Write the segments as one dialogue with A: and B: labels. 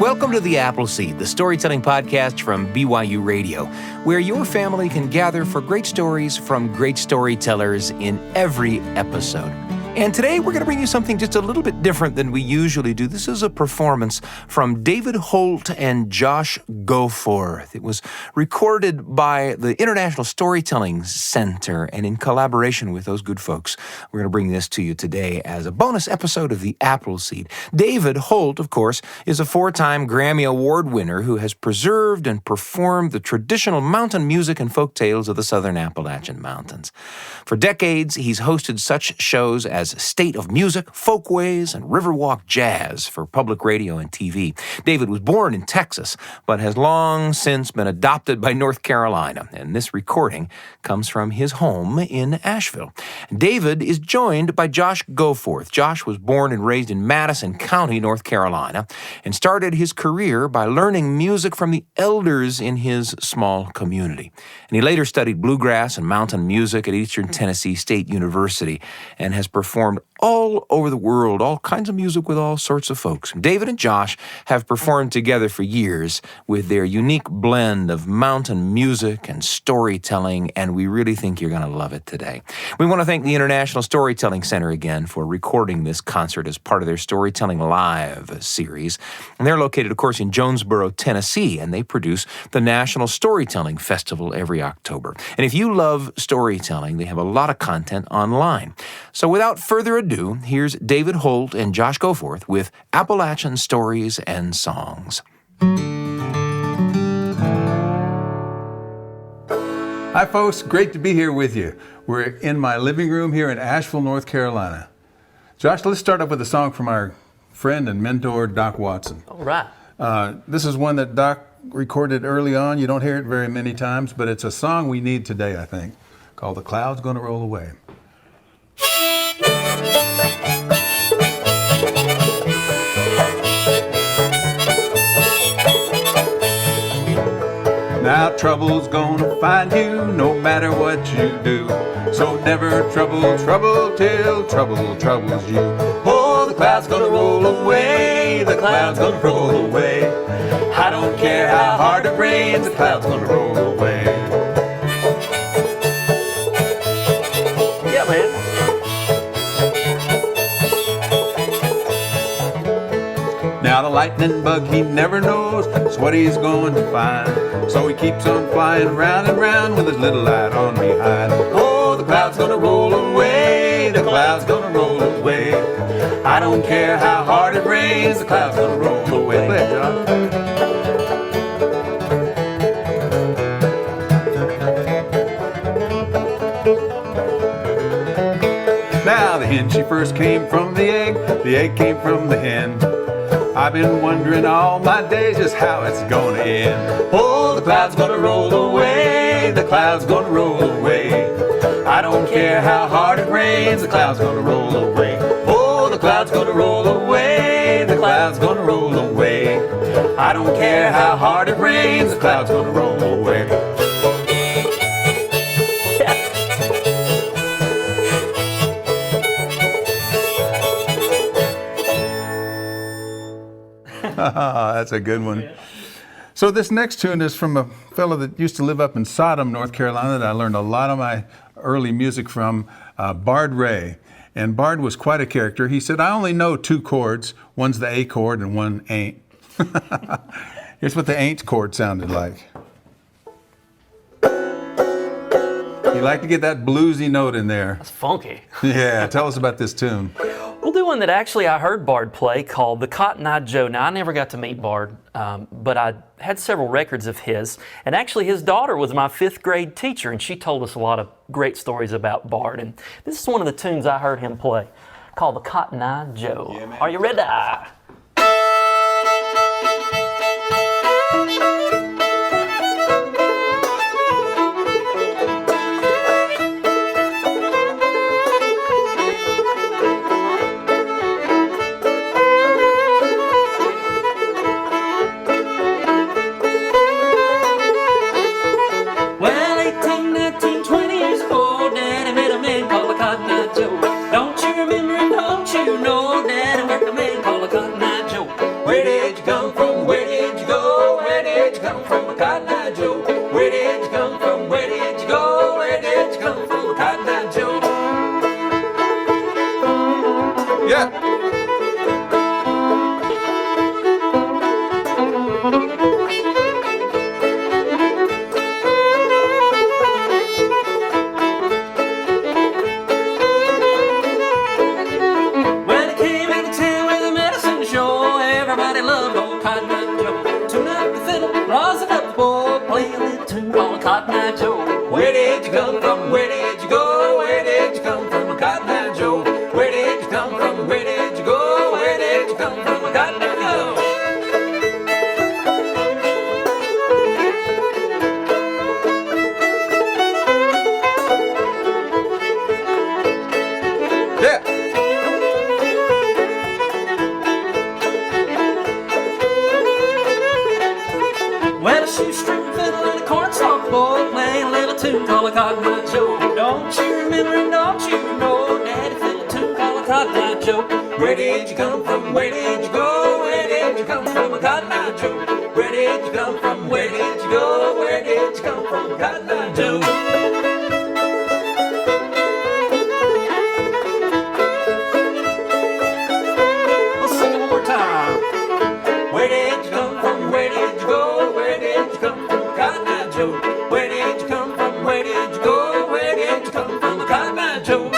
A: Welcome to The Appleseed, the storytelling podcast from BYU Radio, where your family can gather for great stories from great storytellers in every episode. And today we're going to bring you something just a little bit different than we usually do. This is a performance from David Holt and Josh Goforth. It was recorded by the International Storytelling Center and in collaboration with those good folks. We're going to bring this to you today as a bonus episode of The Appleseed. David Holt, of course, is a four-time Grammy Award winner who has preserved and performed the traditional mountain music and folk tales of the southern Appalachian Mountains. For decades, he's hosted such shows as State of Music, Folkways, and Riverwalk Jazz for public radio and TV. David was born in Texas, but has long since been adopted by North Carolina, and this recording comes from his home in Asheville. David is joined by Josh Goforth. Josh was born and raised in Madison County, North Carolina, and started his career by learning music from the elders in his small community. And he later studied bluegrass and mountain music at Eastern Tennessee State University and has performed all over the world, all kinds of music with all sorts of folks. David and Josh have performed together for years with their unique blend of mountain music and storytelling, and we really think you're going to love it today. We want to thank the International Storytelling Center again for recording this concert as part of their Storytelling Live series. And they're located, of course, in Jonesboro, Tennessee, and they produce the National Storytelling Festival every October. And if you love storytelling, they have a lot of content online. So without further ado, here's David Holt and Josh Goforth with Appalachian Stories and Songs.
B: Hi folks, great to be here with you. We're in my living room here in Asheville, North Carolina. Josh, let's start off with a song from our friend and mentor, Doc Watson.
C: All right.
B: This is one that Doc recorded early on. You don't hear it very many times, but it's a song we need today, I think, called The Cloud's Gonna Roll Away. Now trouble's gonna find you no matter what you do. So never trouble till trouble troubles you. Oh, the cloud's gonna roll away, the cloud's gonna roll away. I don't care how hard it rains, the cloud's gonna roll away.
C: Yeah, man.
B: Now the lightning bug, he never knows just what he's going to find. So he keeps on flying round and round with his little light on behind. Oh, the cloud's gonna roll away, the cloud's gonna roll away. I don't care how hard it rains, the cloud's gonna roll away. Play it, John. Now the hen, she first came from the egg came from the hen. I've been wondering all my days just how it's gonna end. Oh, the cloud's gonna roll away, the cloud's gonna roll away. I don't care how hard it rains, the cloud's gonna roll away. Oh, the cloud's gonna roll away, the cloud's gonna roll away. I don't care how hard it rains, the cloud's gonna roll away. That's a good one. So this next tune is from a fellow that used to live up in Sodom, North Carolina, that I learned a lot of my early music from, Bard Ray. And Bard was quite a character. He said, I only know two chords. One's the A chord and one ain't. Here's what the ain't chord sounded like. You like to get that bluesy note in there.
C: That's funky.
B: Yeah, tell us about this tune.
C: We'll do one that actually I heard Bard play called The Cotton-Eyed Joe. Now, I never got to meet Bard, but I had several records of his. And actually, his daughter was my 5th grade teacher, and she told us a lot of great stories about Bard. And this is one of the tunes I heard him play called The Cotton-Eyed Joe. Yeah, are you ready?
D: Don't you know Daddy worked a man called a Cotton-Eyed Joe? Where did you come from? Where
B: Yeah.
C: When it came into town with a medicine show, everybody loved old Cotton Eye Joe. Tune up the fiddle, rosin up the bowl, play a little tune called Cotton Eye Joe. Where did you come from? Where did you go? Where did you come from, Cotton Eye Joe? Where did you come from? Where did you go? Where did you come from, Cotton Eye Joe?
B: Yeah.
C: Well, a shoestring fiddle and a cornstalk boy playing a little tune called a Cotton Eye Joe. Don't you remember and don't you know Daddy fiddle tune called a Cotton Eye Joe? Where did you come from? Where did you go? Where did you come from, a Cotton Eye Joe? Where did you come from? Where did you go? Where did you come from, Cotton Eye Joe? Let's sing it one more time. Where did you come from? Where did you go? Where did you come from, Cotton Eye Joe? Where did you come from? Where did you go? Where did you come from, Cotton Eye Joe?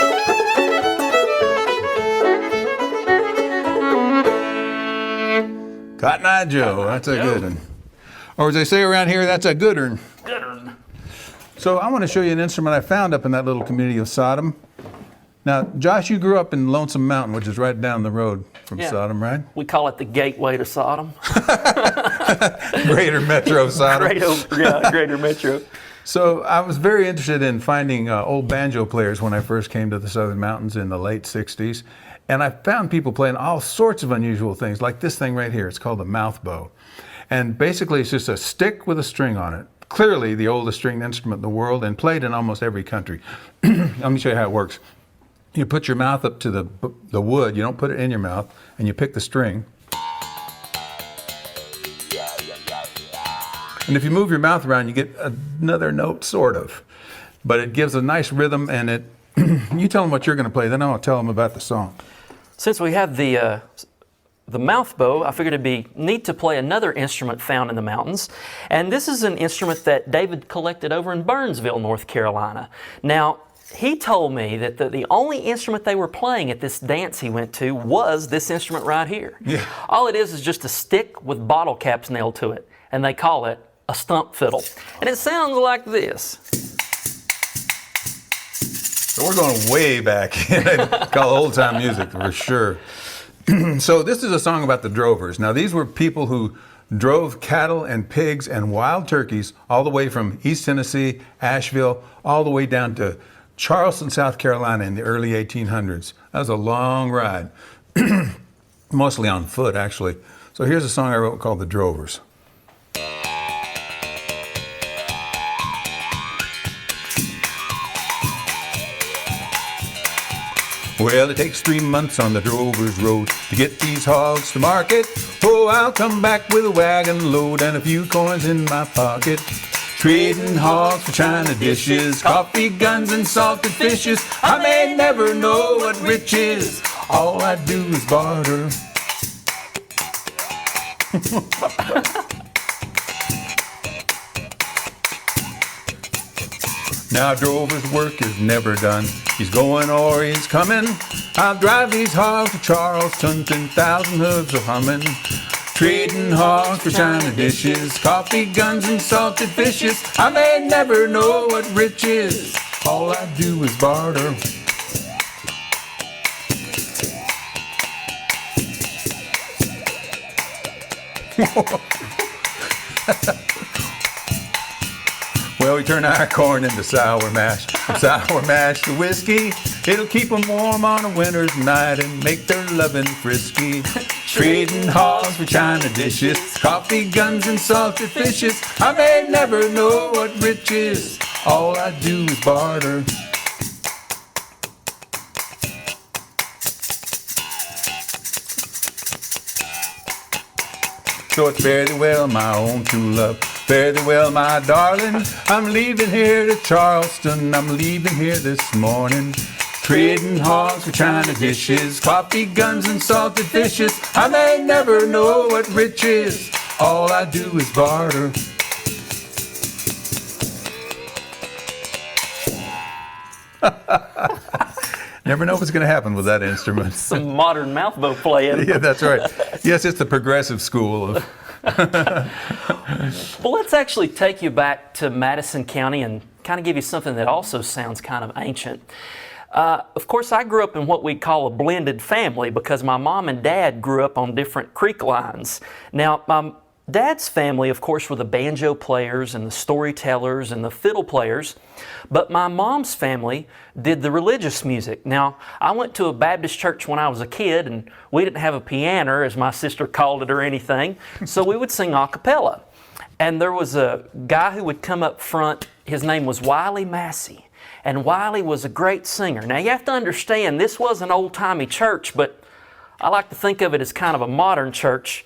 B: Cotton Eye Joe, that's a good one. Or as they say around here, that's a good one.
C: Good one.
B: So I want to show you an instrument I found up in that little community of Sodom. Now, Josh, you grew up in Lonesome Mountain, which is right down the road from
C: Yeah.
B: Sodom, right?
C: We call it the gateway to Sodom.
B: Greater Metro Sodom.
C: Greater Metro.
B: So I was very interested in finding old banjo players when I first came to the Southern Mountains in the late 60s. And I found people playing all sorts of unusual things, like this thing right here. It's called a mouth bow. And basically it's just a stick with a string on it. Clearly the oldest stringed instrument in the world and played in almost every country. Let me show you how it works. You put your mouth up to the wood, you don't put it in your mouth, and you pick the string. And if you move your mouth around, you get another note, sort of. But it gives a nice rhythm, and it. You tell them what you're going to play, then I'll tell them about the song.
C: Since we have the mouth bow, I figured it'd be neat to play another instrument found in the mountains. And this is an instrument that David collected over in Burnsville, North Carolina. Now, he told me that the only instrument they were playing at this dance he went to was this instrument right here.
B: Yeah.
C: All it is just a stick with bottle caps nailed to it, and they call it a stump fiddle. And it sounds like this.
B: So we're going way back. Call old time music for sure. So this is a song about the drovers. Now these were people who drove cattle and pigs and wild turkeys all the way from East Tennessee, Asheville, all the way down to Charleston, South Carolina in the early 1800s. That was a long ride, mostly on foot actually. So here's a song I wrote called The Drovers. Well, it takes 3 months on the drover's road to get these hogs to market. Oh, I'll come back with a wagon load and a few coins in my pocket. Trading hogs for china dishes, coffee guns and salted fishes. I may never know what rich is. All I do is barter. Now drover's work is never done. He's going or he's coming. I'll drive these hogs to Charleston, 10,000 hooves are humming. Trading hogs for china dishes, coffee guns and salted fishes. I may never know what rich is. All I do is barter. Well, we turn our corn into sour mash. From sour mash to whiskey, it'll keep them warm on a winter's night and make their loving frisky. Trading hogs for china dishes, coffee guns and salted fishes. I may never know what rich is. All I do is barter. So it's fare thee well, my own true love. Fare thee well, my darling. I'm leaving here to Charleston. I'm leaving here this morning. Trading hogs for China dishes, coffee guns and salted fishes. I may never know what rich is. All I do is barter. Never know what's going to happen with that instrument.
C: Some modern mouthbow playing.
B: Yeah, that's right. Yes, it's the progressive school of.
C: Well, let's actually take you back to Madison County and kind of give you something that also sounds kind of ancient. Of course, I grew up in what we call a blended family because my mom and dad grew up on different creek lines. Now, my Dad's family, of course, were the banjo players and the storytellers and the fiddle players, but my mom's family did the religious music. Now, I went to a Baptist church when I was a kid, and we didn't have a piano, as my sister called it, or anything, so we would sing a cappella. And there was a guy who would come up front. His name was Wiley Massey, and Wiley was a great singer. Now, you have to understand, this was an old-timey church, but I like to think of it as kind of a modern church.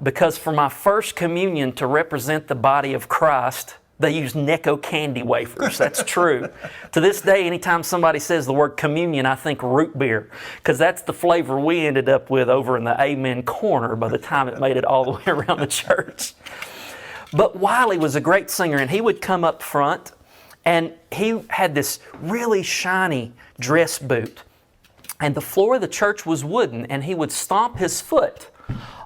C: Because for my first communion to represent the body of Christ, they used Necco candy wafers. That's true. To this day, anytime somebody says the word communion, I think root beer, because that's the flavor we ended up with over in the Amen corner by the time it made it all the way around the church. But Wiley was a great singer, and he would come up front, and he had this really shiny dress boot. And the floor of the church was wooden, and he would stomp his foot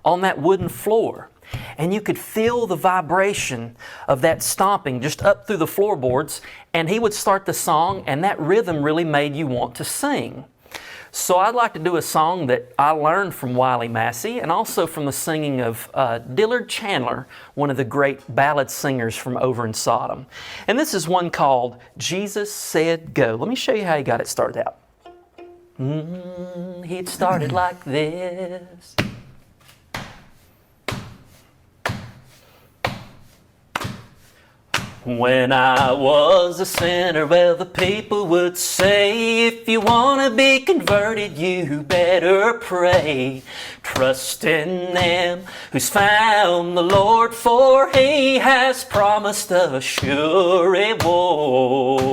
C: on that wooden floor. And you could feel the vibration of that stomping just up through the floorboards, and he would start the song, and that rhythm really made you want to sing. So I'd like to do a song that I learned from Wiley Massey and also from the singing of Dillard Chandler, one of the great ballad singers from over in Sodom. And this is one called Jesus Said Go. Let me show you how he got it started out. He'd started like this. When I was a sinner, well, the people would say, if you want to be converted, you better pray. Trust in them who's found the Lord, for He has promised a sure reward.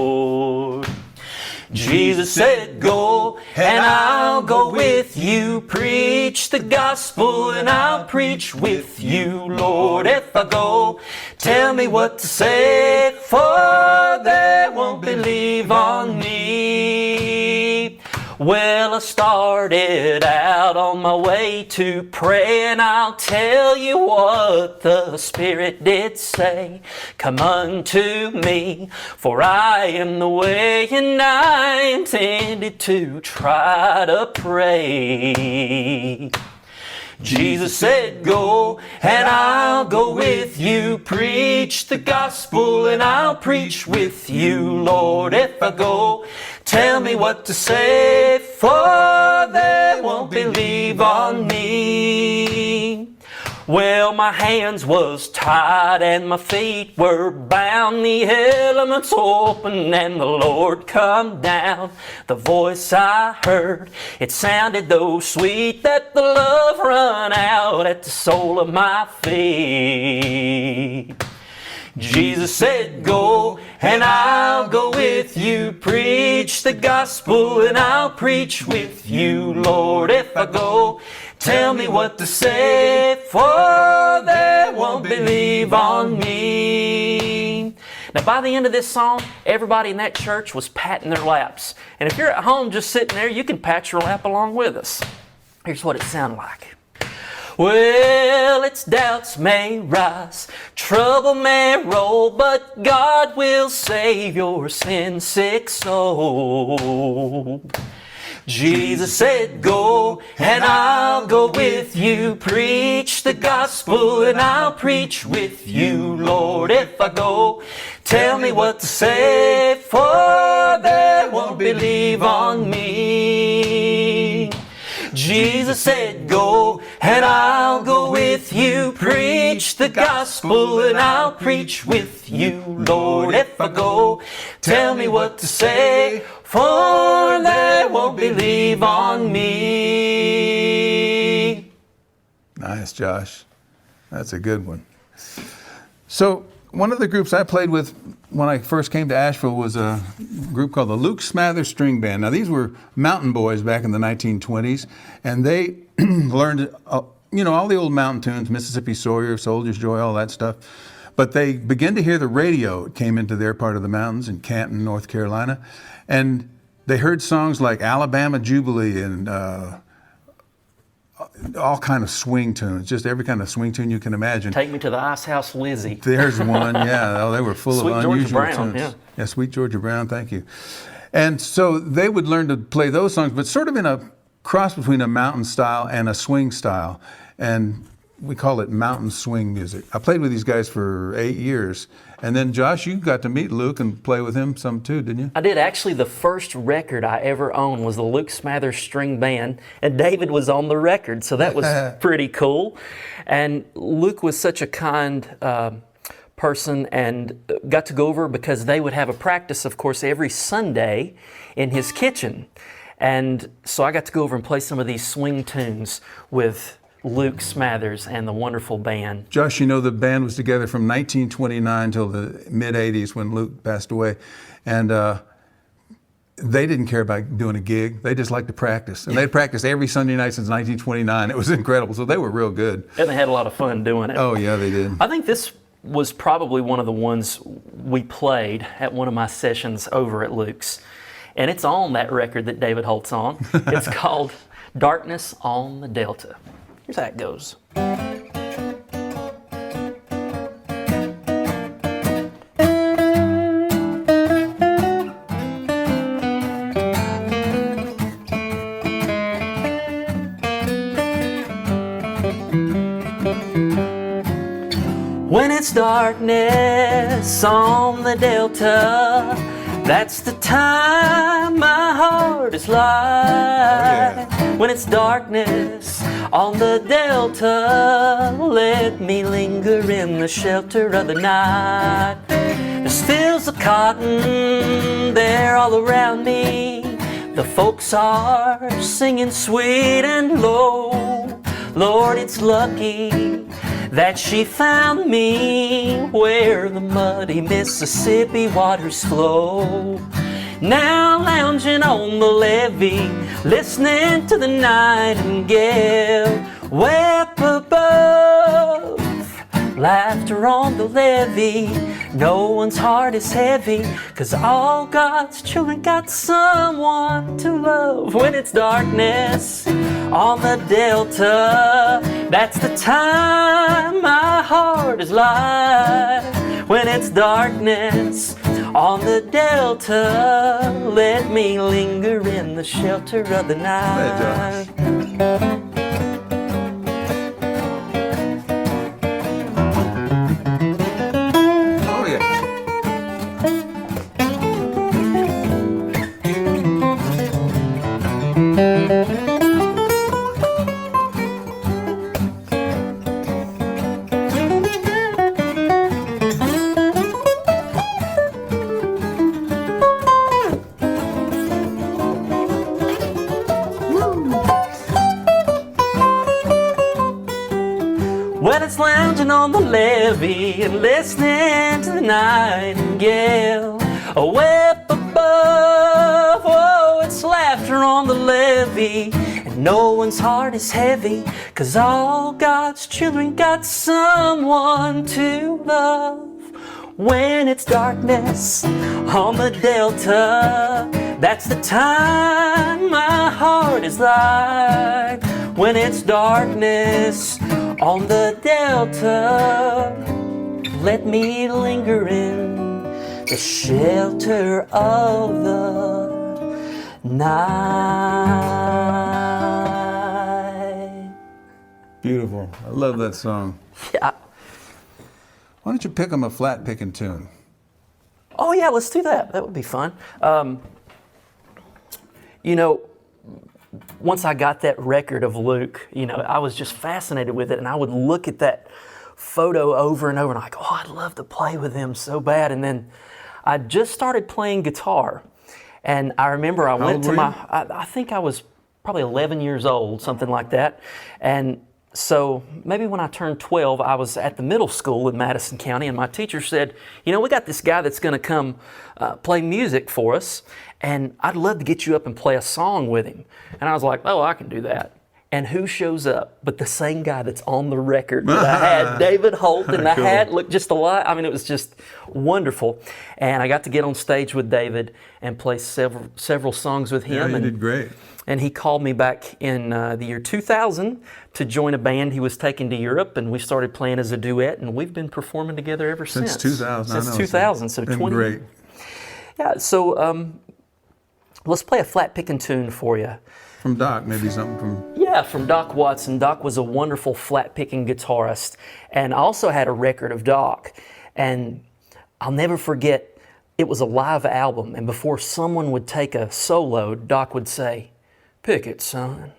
C: Jesus said, go, and I'll go with you. Preach the gospel, and I'll preach with you. Lord, if I go, tell me what to say, for they won't believe on me. Well, I started out on my way to pray, and I'll tell you what the Spirit did say. Come unto me, for I am the way, and I intended to try to pray. Jesus said, go, and I'll go with you. Preach the gospel, and I'll preach with you. Lord, if I go, tell me what to say, for they won't believe on me. Well, my hands was tied and my feet were bound. The elements opened and the Lord come down. The voice I heard, it sounded though sweet, that the love run out at the sole of my feet. Jesus said, go, and I'll go with you. Preach the gospel, and I'll preach with you. Lord, if I go, tell me what to say, for they won't believe on me. Now, by the end of this song, everybody in that church was patting their laps. And if you're at home just sitting there, you can pat your lap along with us. Here's what it sounded like. Well, its doubts may rise, trouble may roll, but God will save your sin-sick soul. Jesus said, go, and I'll go with you. Preach the gospel, and I'll preach with you. Lord, if I go, tell me what to say, for they won't believe on me. Jesus said, go, and I'll go with you. Preach the gospel, and I'll preach with you. Lord, if I go, tell me what to say, for they won't believe on me.
B: Nice, Josh. That's a good one. So, one of the groups I played with when I first came to Asheville was a group called the Luke Smathers String Band. Now, these were mountain boys back in the 1920s, and they learned, all the old mountain tunes, Mississippi Sawyer, Soldier's Joy, all that stuff. But they began to hear the radio. It came into their part of the mountains in Canton, North Carolina, and they heard songs like Alabama Jubilee and all kind of swing tunes, just every kind of swing tune you can imagine.
C: Take Me to the Ice House Lizzie.
B: There's one, yeah. Oh, they were full
C: Sweet
B: of
C: Georgia
B: unusual
C: Brown,
B: tunes.
C: yeah.
B: Sweet Georgia Brown, thank you. And so they would learn to play those songs, but sort of in a cross between a mountain style and a swing style. And we call it mountain swing music. I played with these guys for 8 years. And then, Josh, you got to meet Luke and play with him some too, didn't you?
C: I did. Actually, the first record I ever owned was the Luke Smathers String Band, and David was on the record, so that was pretty cool. And Luke was such a kind person, and got to go over because they would have a practice, of course, every Sunday in his kitchen. And so I got to go over and play some of these swing tunes with Luke Smathers and the wonderful band.
B: Josh, the band was together from 1929 till the mid-'80s when Luke passed away. And they didn't care about doing a gig. They just liked to practice. And they'd practiced every Sunday night since 1929. It was incredible. So they were real good.
C: And they had a lot of fun doing it.
B: Oh, yeah, they did.
C: I think this was probably one of the ones we played at one of my sessions over at Luke's. And it's on that record that David Holt's on. It's called Darkness on the Delta. Here's how it goes. When it's darkness on the Delta, that's the time my heart is light. When it's darkness on the Delta, let me linger in the shelter of the night. There's fields of cotton there all around me. The folks are singing sweet and low. Lord, it's lucky that she found me where the muddy Mississippi waters flow. Now lounging on the levee, listening to the nightingale, way up above, laughter on the levee. No one's heart is heavy, 'cause all God's children got someone to love. When it's darkness on the Delta, that's the time my heart is light. When it's darkness on the Delta, let me linger in the shelter of the night.
B: Oh, yeah.
C: When it's lounging on the levee and listening to the nightingale, way up above, oh, it's laughter on the levee, and no one's heart is heavy, 'cause all God's children got someone to love. When it's darkness on the Delta, that's the time my heart is light. When it's darkness on the Delta, let me linger in the shelter of the night.
B: Beautiful. I love that song.
C: Yeah.
B: Why don't you pick them a flat picking tune?
C: Oh yeah, let's do that. That would be fun. Once I got that record of Luke, I was just fascinated with it, and I would look at that photo over and over, and I'm like, oh, I'd love to play with him so bad. And then I just started playing guitar, and I remember I think I was probably 11 years old, something like that, and So maybe when I turned 12, I was at the middle school in Madison County, and my teacher said, you know, we got this guy that's going to come play music for us, and I'd love to get you up and play a song with him. And I was like, oh, I can do that. And who shows up but the same guy that's on the record that I had, David Holt, and the hat looked just a lot. I mean, it was just wonderful. And I got to get on stage with David and play several songs with him.
B: Yeah, you did great.
C: And he called me back in the year 2000 to join a band he was taking to Europe, and we started playing as a duet, and we've been performing together ever since.
B: Since 2000.
C: Since 2000, so 20.
B: Great.
C: Yeah, so let's play a flat picking tune for you.
B: From Doc, maybe something from...
C: Yeah, from Doc Watson. Doc was a wonderful flat-picking guitarist, and I also had a record of Doc. And I'll never forget, it was a live album, and before someone would take a solo, Doc would say, "Pick it, son."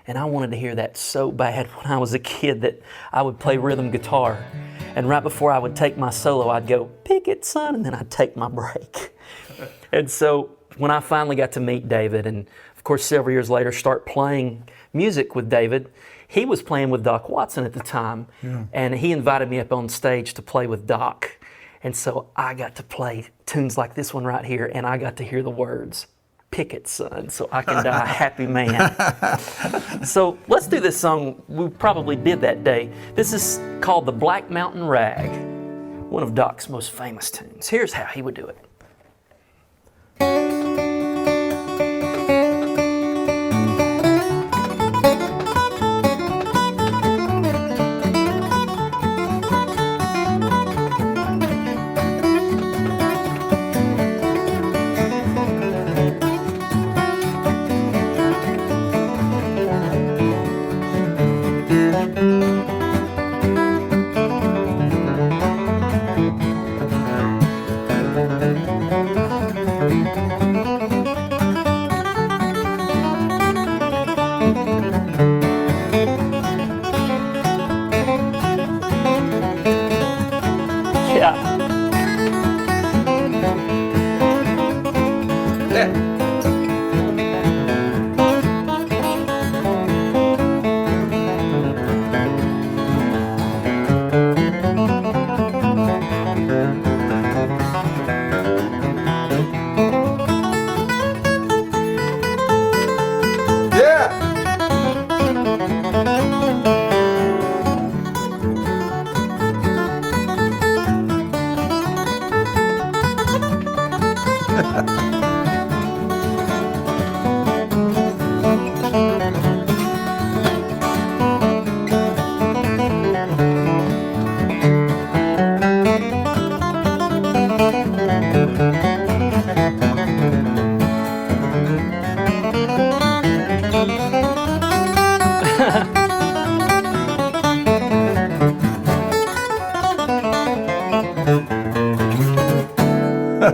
C: And I wanted to hear that so bad when I was a kid that I would play rhythm guitar. And right before I would take my solo, I'd go, "Pick it, son," and then I'd take my break. And so when I finally got to meet David, and of course, several years later, start playing music with David. He was playing with Doc Watson at the time, and he invited me up on stage to play with Doc. And so I got to play tunes like this one right here, and I got to hear the words, "Pick it, son, so I can die a happy man." So let's do this song we probably did that day. This is called The Black Mountain Rag, one of Doc's most famous tunes. Here's how he would do it.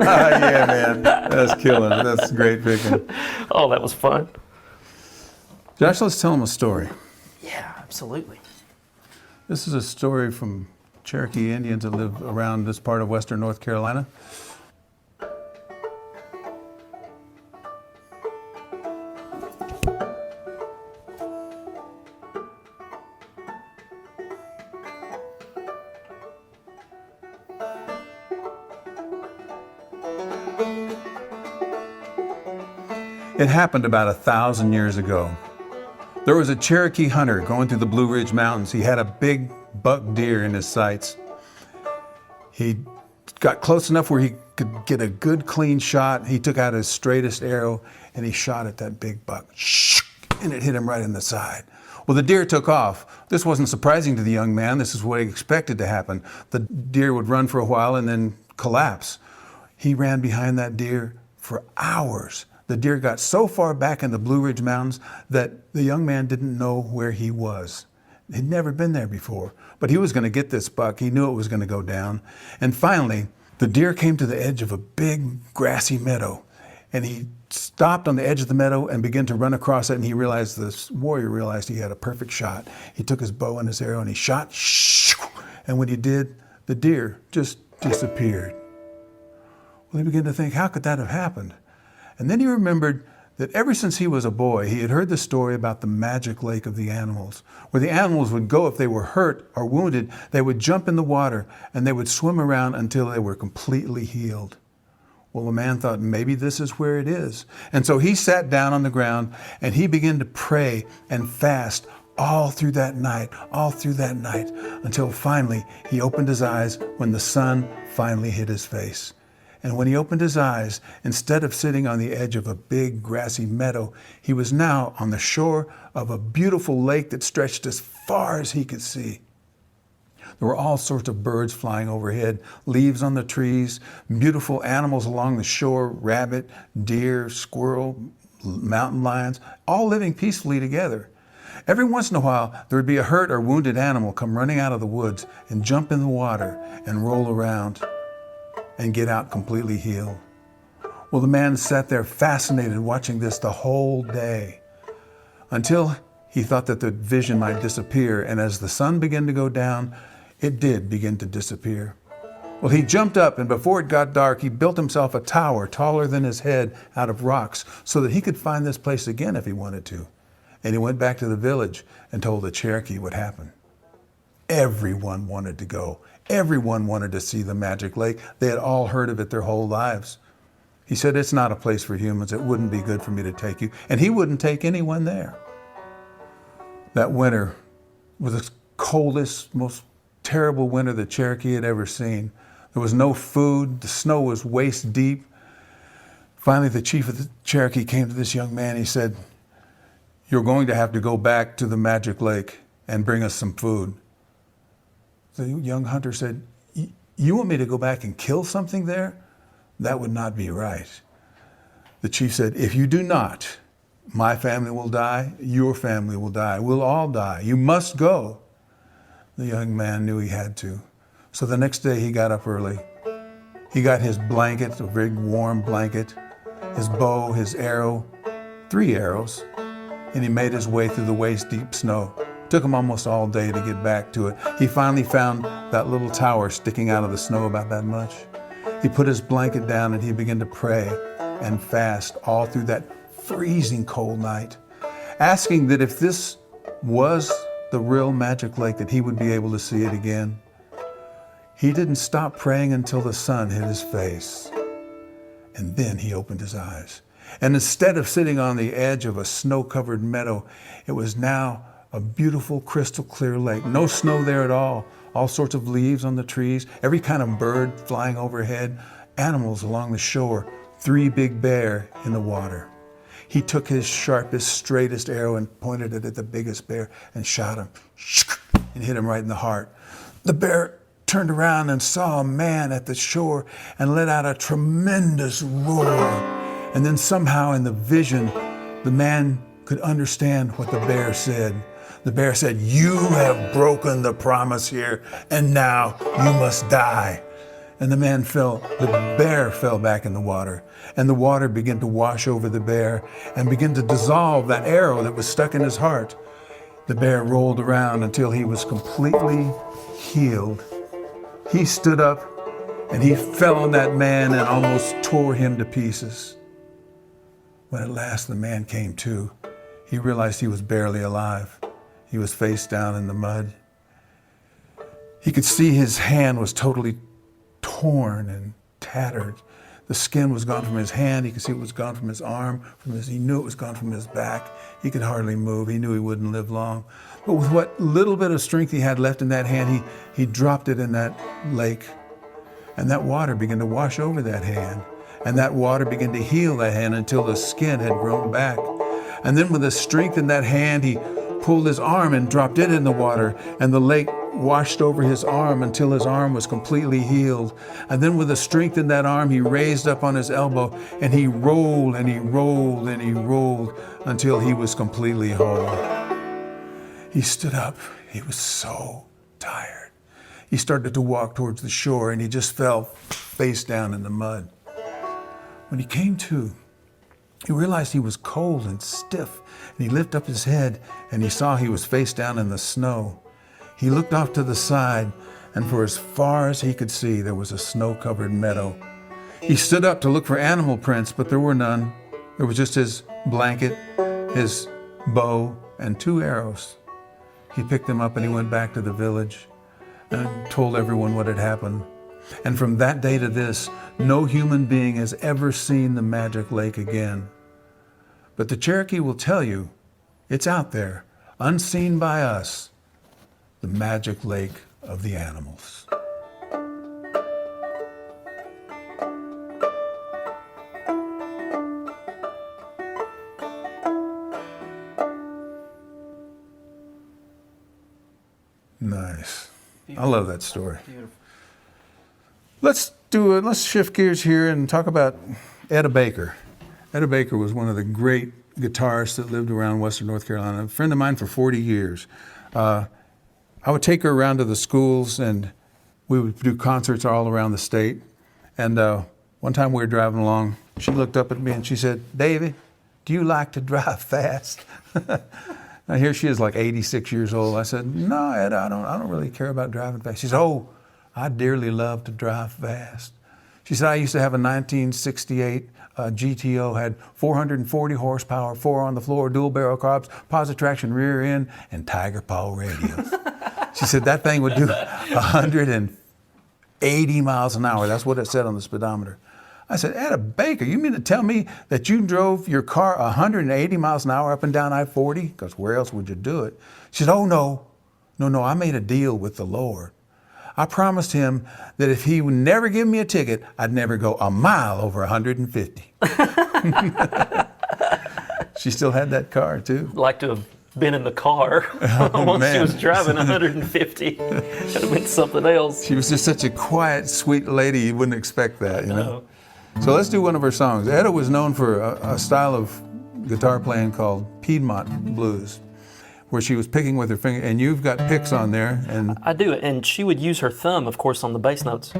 B: Yeah, man. That's killing. That's great picking.
C: Oh, that was fun.
B: Josh, let's tell them a story.
C: Yeah, absolutely.
B: This is a story from Cherokee Indians that live around this part of western North Carolina. It happened about 1,000 years ago. There was a Cherokee hunter going through the Blue Ridge Mountains. He had a big buck deer in his sights. He got close enough where he could get a good clean shot. He took out his straightest arrow and he shot at that big buck. And it hit him right in the side. Well, the deer took off. This wasn't surprising to the young man. This is what he expected to happen. The deer would run for a while and then collapse. He ran behind that deer for hours. The deer got so far back in the Blue Ridge Mountains that the young man didn't know where he was. He'd never been there before, but he was going to get this buck. He knew it was going to go down. And finally, the deer came to the edge of a big grassy meadow, and he stopped on the edge of the meadow and began to run across it, and this warrior realized he had a perfect shot. He took his bow and his arrow and he shot, and when he did, the deer just disappeared. Well, he began to think, how could that have happened? And then he remembered that ever since he was a boy, he had heard the story about the magic lake of the animals, where the animals would go if they were hurt or wounded. They would jump in the water and they would swim around until they were completely healed. Well, the man thought, maybe this is where it is. And so he sat down on the ground and he began to pray and fast all through that night, until finally he opened his eyes when the sun finally hit his face. And when he opened his eyes, instead of sitting on the edge of a big grassy meadow, he was now on the shore of a beautiful lake that stretched as far as he could see. There were all sorts of birds flying overhead, leaves on the trees, beautiful animals along the shore, rabbit, deer, squirrel, mountain lions, all living peacefully together. Every once in a while, there would be a hurt or wounded animal come running out of the woods and jump in the water and roll around and get out completely healed. Well, the man sat there fascinated watching this the whole day until he thought that the vision might disappear. And as the sun began to go down, it did begin to disappear. Well, he jumped up, and before it got dark, he built himself a tower taller than his head out of rocks so that he could find this place again if he wanted to. And he went back to the village and told the Cherokee what happened. Everyone wanted to go. Everyone wanted to see the magic lake. They had all heard of it their whole lives. He said, it's not a place for humans. It wouldn't be good for me to take you. And he wouldn't take anyone there. That winter was the coldest, most terrible winter the Cherokee had ever seen. There was no food. The snow was waist deep. Finally, the chief of the Cherokee came to this young man. He said, you're going to have to go back to the magic lake and bring us some food. The young hunter said, you want me to go back and kill something there? That would not be right. The chief said, if you do not, my family will die, your family will die, we'll all die. You must go. The young man knew he had to. So the next day he got up early. He got his blanket, a big warm blanket, his bow, his arrow, 3 arrows, and he made his way through the waist-deep snow. Took him almost all day to get back to it. He finally found that little tower sticking out of the snow about that much. He put his blanket down and he began to pray and fast all through that freezing cold night, asking that if this was the real magic lake, that he would be able to see it again. He didn't stop praying until the sun hit his face. And then he opened his eyes. And instead of sitting on the edge of a snow-covered meadow, it was now a beautiful crystal clear lake. No snow there at all sorts of leaves on the trees, every kind of bird flying overhead, animals along the shore, 3 big bear in the water. He took his sharpest, straightest arrow and pointed it at the biggest bear and shot him and hit him right in the heart. The bear turned around and saw a man at the shore and let out a tremendous roar. And then somehow in the vision, the man could understand what the bear said. The bear said, you have broken the promise here, and now you must die. And the bear fell back in the water, and the water began to wash over the bear and began to dissolve that arrow that was stuck in his heart. The bear rolled around until he was completely healed. He stood up and he fell on that man and almost tore him to pieces. When at last the man came to, he realized he was barely alive. He was face down in the mud. He could see his hand was totally torn and tattered. The skin was gone from his hand. He could see it was gone from his arm. He knew it was gone from his back. He could hardly move. He knew he wouldn't live long. But with what little bit of strength he had left in that hand, he dropped it in that lake. And that water began to wash over that hand. And that water began to heal that hand until the skin had grown back. And then with the strength in that hand, he pulled his arm and dropped it in the water. And the lake washed over his arm until his arm was completely healed. And then with the strength in that arm, he raised up on his elbow and he rolled and he rolled and he rolled until he was completely whole. He stood up. He was so tired. He started to walk towards the shore and he just fell face down in the mud. When he came to, he realized he was cold and stiff, and he lifted up his head and he saw he was face down in the snow. He looked off to the side, and for as far as he could see, there was a snow-covered meadow. He stood up to look for animal prints, but there were none. There was just his blanket, his bow, and 2 arrows. He picked them up and he went back to the village and told everyone what had happened. And from that day to this, no human being has ever seen the magic lake again. But the Cherokee will tell you, it's out there, unseen by us, the magic lake of the animals. Nice. Beautiful. I love that story. Beautiful. Let's shift gears here and talk about Etta Baker. Etta Baker was one of the great guitarists that lived around Western North Carolina, a friend of mine for 40 years. I would take her around to the schools and we would do concerts all around the state. And one time we were driving along, she looked up at me and she said, "Davy, do you like to drive fast?" Now here she is, like 86 years old. I said, "No, Etta, I don't really care about driving fast." She said, "Oh, I dearly love to drive fast." She said, "I used to have a 1968 GTO, had 440 horsepower, 4 on the floor, dual barrel carbs, positive traction rear end, and Tiger Paw radios." She said that thing would do 180 miles an hour. That's what it said on the speedometer. I said, "Etta Baker, you mean to tell me that you drove your car 180 miles an hour up and down I-40? Because where else would you do it?" She said, "Oh, no, I made a deal with the Lord. I promised him that if he would never give me a ticket, I'd never go a mile over 150. She still had that car, too.
C: Like to have been in the car once she was driving 150. Should have been something else.
B: She was just such a quiet, sweet lady. You wouldn't expect that, you know? So let's do one of her songs. Etta was known for a style of guitar playing called Piedmont blues, where she was picking with her finger, and you've got picks on there. And
C: I do, and she would use her thumb, of course, on the bass notes.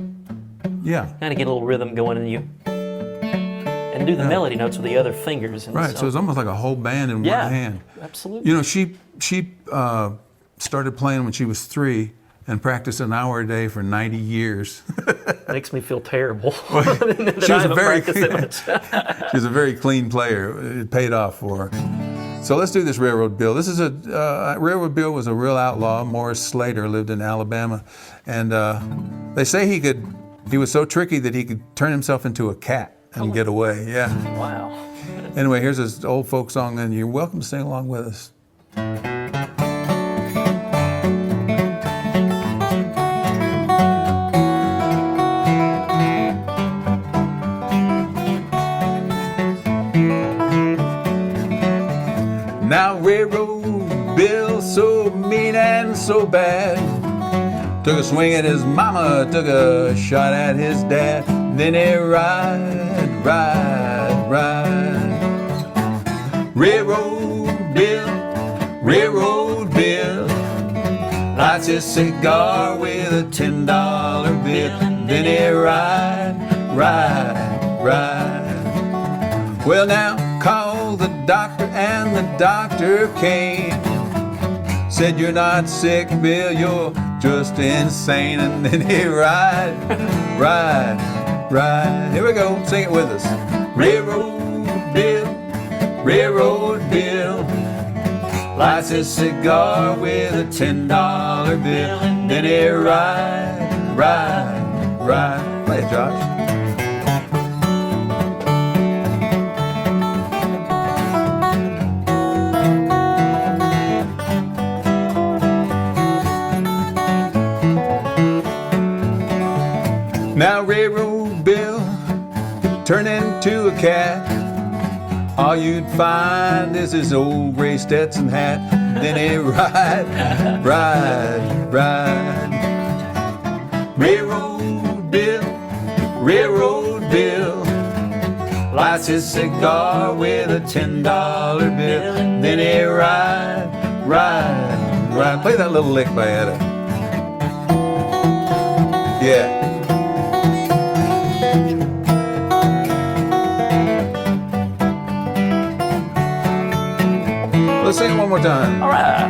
B: Yeah.
C: Kind of get a little rhythm going in you. And do the melody notes with the other fingers. And
B: right, so it's almost like a whole band in one hand.
C: Absolutely.
B: You know, she started playing when she was 3 and practiced an hour a day for 90 years.
C: Makes me feel terrible.
B: She was a very clean player. It paid off for her. So let's do this Railroad Bill. This is Railroad Bill was a real outlaw. Morris Slater lived in Alabama, and they say he was so tricky that he could turn himself into a cat and get away. Yeah.
C: Wow.
B: Anyway, here's this old folk song, and you're welcome to sing along with us. Now Railroad Bill, so mean and so bad, took a swing at his mama, took a shot at his dad, then he ride. Railroad Bill, lights his cigar with a $10 bill, then he ride. Well now, call the doctor, and the doctor came. Said, "You're not sick, Bill, you're just insane." And then he ride. Here we go, sing it with us. Railroad Bill, lights his cigar with a $10 bill, then he ride. Play it, Josh. Now Railroad Bill turn into a cat. All you'd find is his old gray Stetson hat. Then he ride. Railroad Bill, lights his cigar with a $10 bill. Then he ride. Play that little lick by Etta. Yeah. Let's sing it one more time.
C: All right.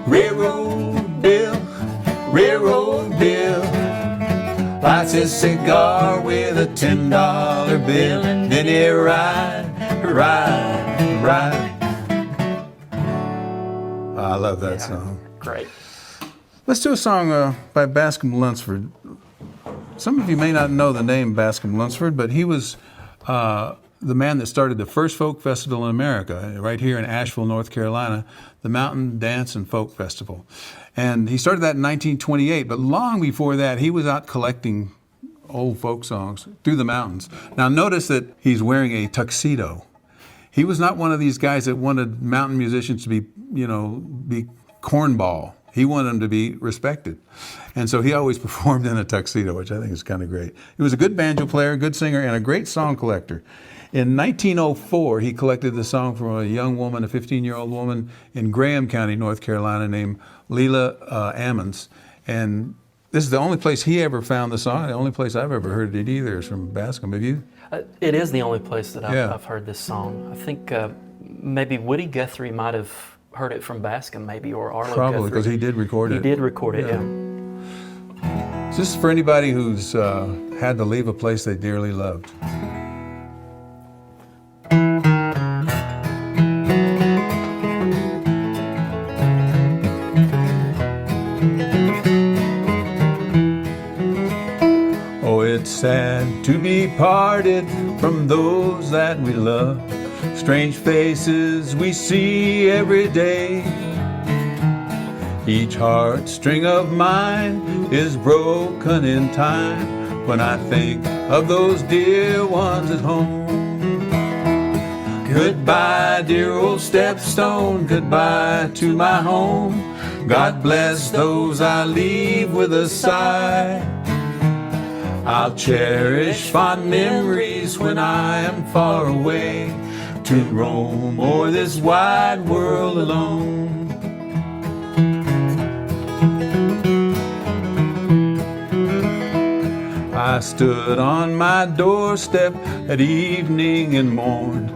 B: Railroad Bill, lights his cigar with a $10 bill, then he ride. ride, ride. I love that song.
C: Great.
B: Let's do a song by Bascom Lunsford. Some of you may not know the name Bascom Lunsford, but he was the man that started the first folk festival in America, right here in Asheville, North Carolina, the Mountain Dance and Folk Festival. And he started that in 1928, but long before that, he was out collecting old folk songs through the mountains. Now notice that he's wearing a tuxedo. He was not one of these guys that wanted mountain musicians to be, be cornball. He wanted them to be respected. And so he always performed in a tuxedo, which I think is kind of great. He was a good banjo player, good singer, and a great song collector. In 1904, he collected the song from a young woman, a 15-year-old woman in Graham County, North Carolina, named Leila Ammons. And this is the only place he ever found the song. The only place I've ever heard it either is from Bascom. Have you?
C: It is the only place that I've heard this song. I think maybe Woody Guthrie might have heard it from Bascom, maybe, or Arlo
B: Probably,
C: Guthrie.
B: because he did record it.
C: He did record it, yeah.
B: So this is for anybody who's had to leave a place they dearly loved. It's sad to be parted from those that we love. Strange faces we see every day. Each heartstring of mine is broken in time when I think of those dear ones at home. Goodbye, dear old stepstone, goodbye to my home. God bless those I leave with a sigh. I'll cherish fond memories when I am far away, to roam o'er this wide world alone. I stood on my doorstep at evening and morn.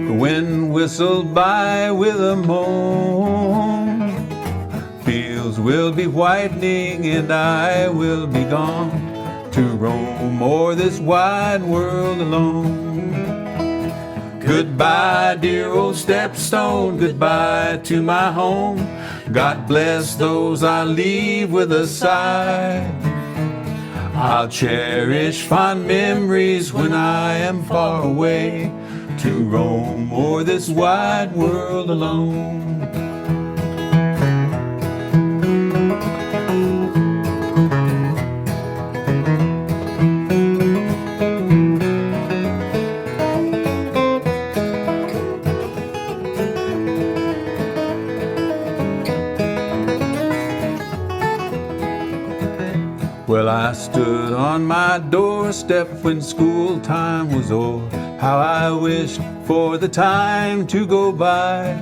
B: The wind whistled by with a moan. Fields will be whitening and I will be gone, to roam o'er this wide world alone. Goodbye, dear old stepstone, goodbye to my home. God bless those I leave with a sigh. I'll cherish fond memories when I am far away, to roam o'er this wide world alone. Well, I stood on my doorstep when school time was o'er. How I wished for the time to go by.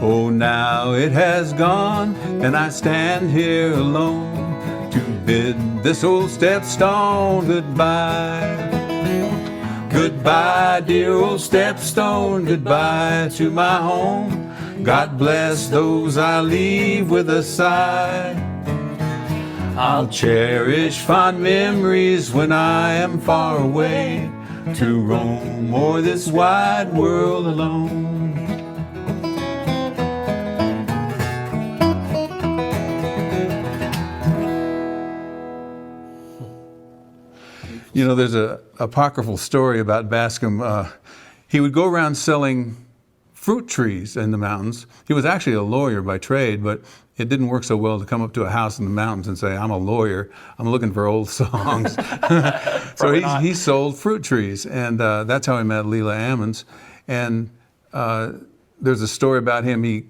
B: Oh, now it has gone, and I stand here alone to bid this old stepstone goodbye. Goodbye, dear old stepstone, goodbye to my home. God bless those I leave with a sigh. I'll cherish fond memories when I am far away, to roam o'er this wide world alone. You know, there's a apocryphal story about Bascom. He would go around selling fruit trees in the mountains. He was actually a lawyer by trade, but it didn't work so well to come up to a house in the mountains and say, I'm a lawyer, I'm looking for old songs. So he sold fruit trees, and that's how he met Leila Ammons. And there's a story about him. He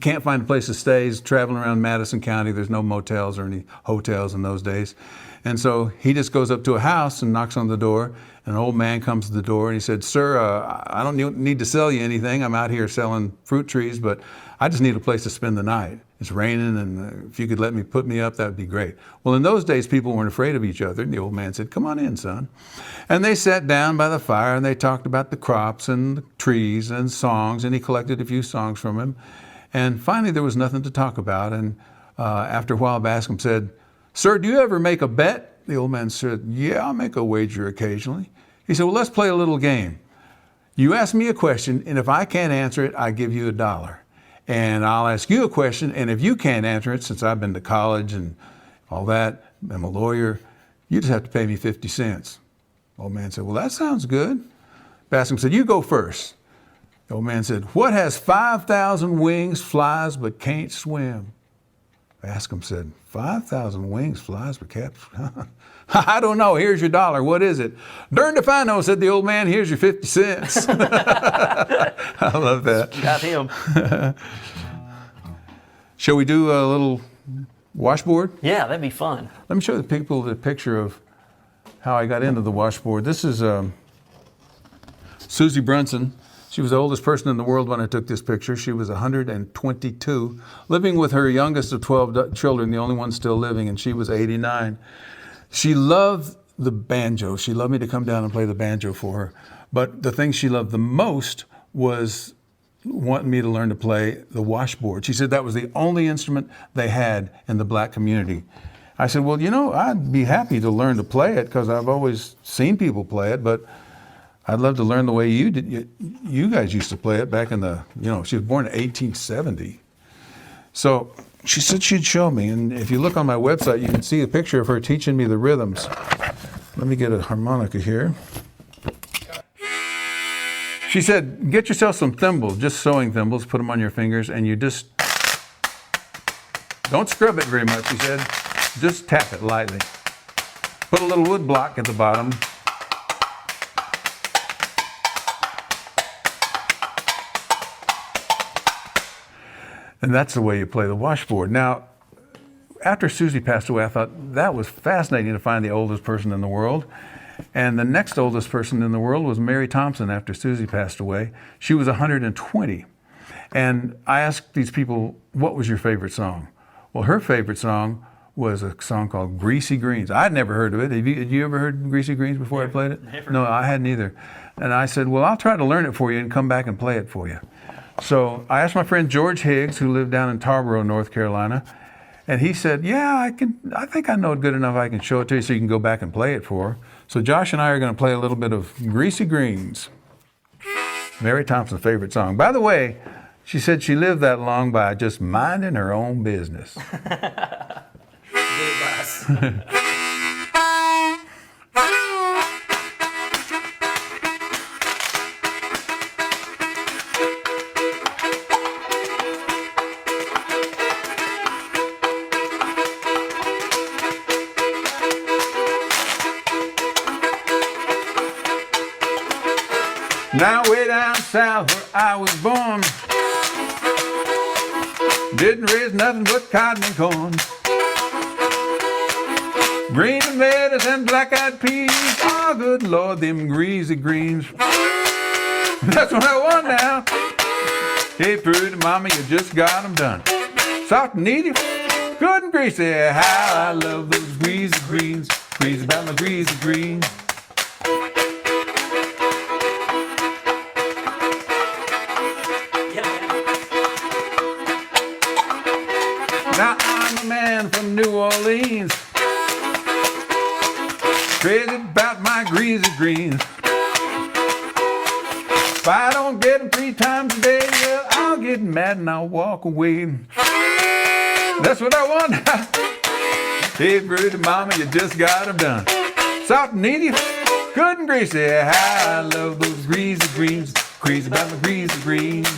B: can't find a place to stay. He's traveling around Madison County. There's no motels or any hotels in those days. And so he just goes up to a house and knocks on the door. And an old man comes to the door and he said, Sir, I don't need to sell you anything. I'm out here selling fruit trees, but I just need a place to spend the night. It's raining, and if you could put me up, that would be great. Well, in those days, people weren't afraid of each other. And the old man said, come on in, son. And they sat down by the fire and they talked about the crops and the trees and songs, and he collected a few songs from him. And finally, there was nothing to talk about. And after a while, Bascom said, Sir, do you ever make a bet? The old man said, yeah, I'll make a wager occasionally. He said, well, let's play a little game. You ask me a question, and if I can't answer it, I give you $1. And I'll ask you a question, and if you can't answer it, since I've been to college and all that, I'm a lawyer, you just have to pay me 50 cents. Old man said, well, that sounds good. Bascom said, you go first. The old man said, what has 5,000 wings, flies, but can't swim? Bascom said, 5,000 wings, flies, but can't swim? I don't know. Here's your $1. What is it? Darned if I know, said the old man. Here's your 50 cents. I love that.
C: Got him.
B: Shall we do a little washboard?
C: Yeah, that'd be fun.
B: Let me show the people the picture of how I got into the washboard. This is Susie Brunson. She was the oldest person in the world when I took this picture. She was 122, living with her youngest of 12 children, the only one still living, and she was 89. She loved the banjo. She loved me to come down and play the banjo for her. But the thing she loved the most was wanting me to learn to play the washboard. She said that was the only instrument they had in the black community. I said, well, you know, I'd be happy to learn to play it because I've always seen people play it, but I'd love to learn the way you did. You guys used to play it back in the, you know, she was born in 1870. So she said she'd show me, and if you look on my website, you can see a picture of her teaching me the rhythms. Let me get a harmonica here. She said, get yourself some thimbles, just sewing thimbles, put them on your fingers, and you just, don't scrub it very much, she said. Just tap it lightly. Put a little wood block at the bottom. And that's the way you play the washboard. Now, after Susie passed away, I thought that was fascinating to find the oldest person in the world. And the next oldest person in the world was Mary Thompson after Susie passed away. She was 120. And I asked these people, what was your favorite song? Well, her favorite song was a song called Greasy Greens. I'd never heard of it. Had you ever heard Greasy Greens before I played it?
C: Never.
B: No, I hadn't either. And I said, well, I'll try to learn it for you and come back and play it for you. So I asked my friend George Higgs, who lived down in Tarboro, North Carolina, and he said, yeah, I think I know it good enough I can show it to you so you can go back and play it for her. So Josh and I are going to play a little bit of Greasy Greens, Mary Thompson's favorite song. By the way, she said she lived that long by just minding her own business.
C: Good advice.
B: Now way down south where I was born, didn't raise nothing but cotton and corn. Green tomatoes and black-eyed peas, oh good Lord, them greasy greens. That's what I want now. Hey, pretty mama, you just got them done. Soft and easy, good and greasy, how I love those greasy greens. Crazy about my greasy greens. Now I'm a man from New Orleans, crazy about my greasy greens. If I don't get them 3 times a day, well, I'll get mad and I'll walk away. That's what I want now. Hey, pretty mama, you just got them done. Soft and easy, good and greasy, how I love those greasy greens. Crazy about my greasy greens.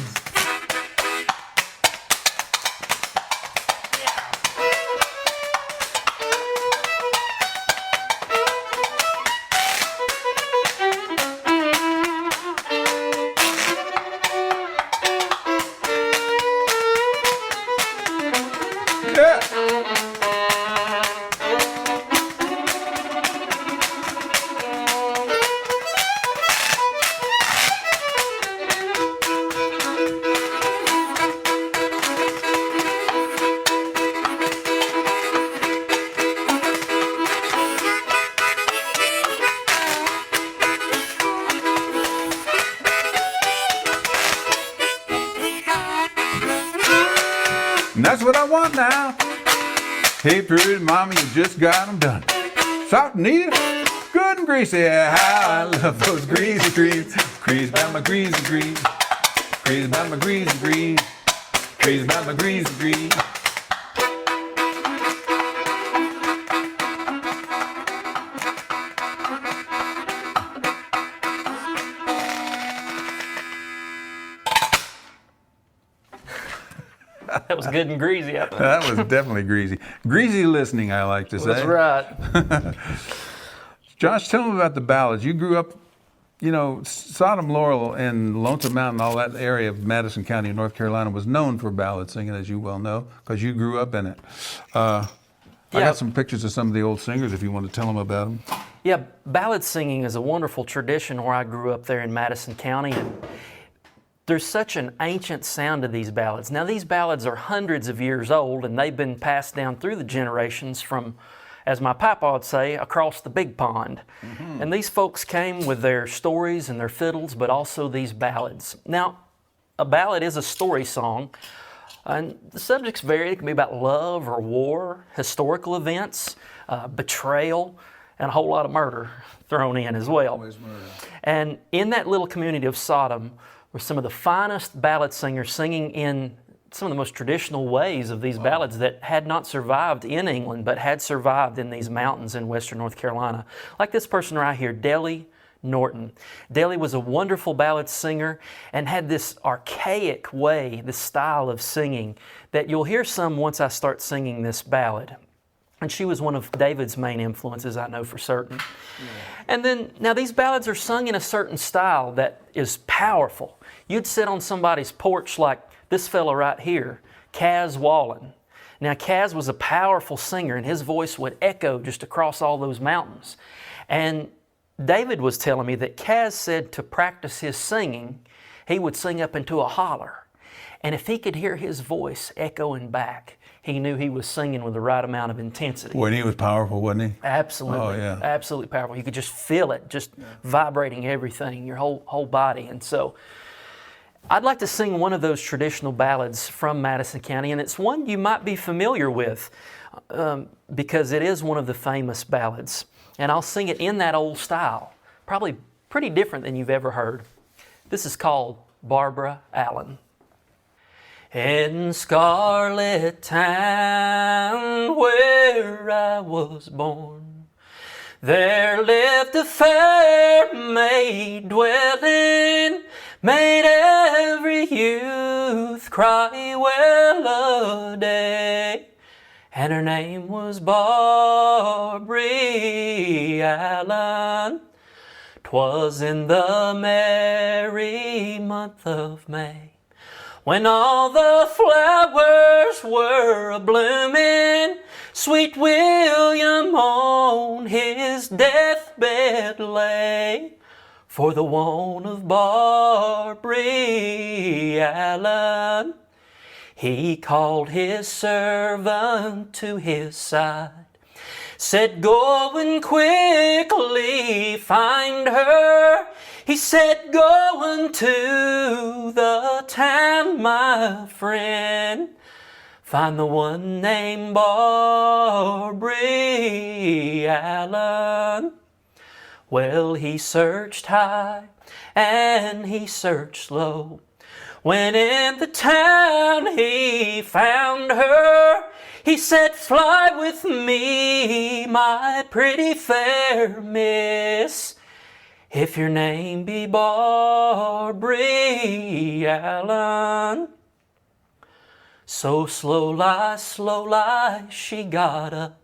B: And that's what I want now. Hey, pretty mama, you just got them done. Soft and easy, good and greasy, how I love those greasy greens. Crazy about my greasy green. Crazy about my greasy green. Crazy about my greasy green.
C: That was good and greasy, I think.
B: That was definitely greasy. Greasy listening, I like to say.
C: That's right.
B: Josh, tell me about the ballads. You grew up, Sodom, Laurel, and Lonesome Mountain, all that area of Madison County, North Carolina, was known for ballad singing, as you well know, because you grew up in it. I got some pictures of some of the old singers if you want to tell them about them.
C: Yeah, ballad singing is a wonderful tradition where I grew up there in Madison County. And there's such an ancient sound to these ballads. Now, these ballads are hundreds of years old, and they've been passed down through the generations from, as my papa would say, across the big pond. Mm-hmm. And these folks came with their stories and their fiddles, but also these ballads. Now, a ballad is a story song, and the subjects vary. It can be about love or war, historical events, betrayal, and a whole lot of murder thrown in as well.
B: Always murder.
C: And in that little community of Sodom were some of the finest ballad singers singing in some of the most traditional ways of these ballads that had not survived in England, but had survived in these mountains in western North Carolina. Like this person right here, Deli Norton. Deli was a wonderful ballad singer and had this archaic way, this style of singing that you'll hear some once I start singing this ballad. And she was one of David's main influences, I know for certain. Yeah. And then, now these ballads are sung in a certain style that is powerful. You'd sit on somebody's porch like this fella right here, Kaz Wallen. Now, Kaz was a powerful singer, and his voice would echo just across all those mountains. And David was telling me that Kaz said to practice his singing, he would sing up into a holler. And if he could hear his voice echoing back, he knew he was singing with the right amount of intensity.
B: Boy, he was powerful, wasn't he?
C: Absolutely.
B: Oh, yeah.
C: Absolutely powerful. You could just feel it, just vibrating everything, your whole body. And so I'd like to sing one of those traditional ballads from Madison County, and it's one you might be familiar with because it is one of the famous ballads. And I'll sing it in that old style, probably pretty different than you've ever heard. This is called Barbara Allen. In Scarlet Town, where I was born, there lived a fair maid dwelling, made every youth cry well a day, and her name was Barbary Allen. 'Twas in the merry month of May, when all the flowers were a-blooming, sweet William on his deathbed lay, for the want of Barbary Allen. He called his servant to his side, said, "Go and quickly find her." He said, "Go unto the town, my friend, find the one named Barbary Allen." Well, he searched high and he searched low. When in the town he found her, he said, "Fly with me, my pretty fair miss, if your name be Barbary Allen." So slow lie, she got up,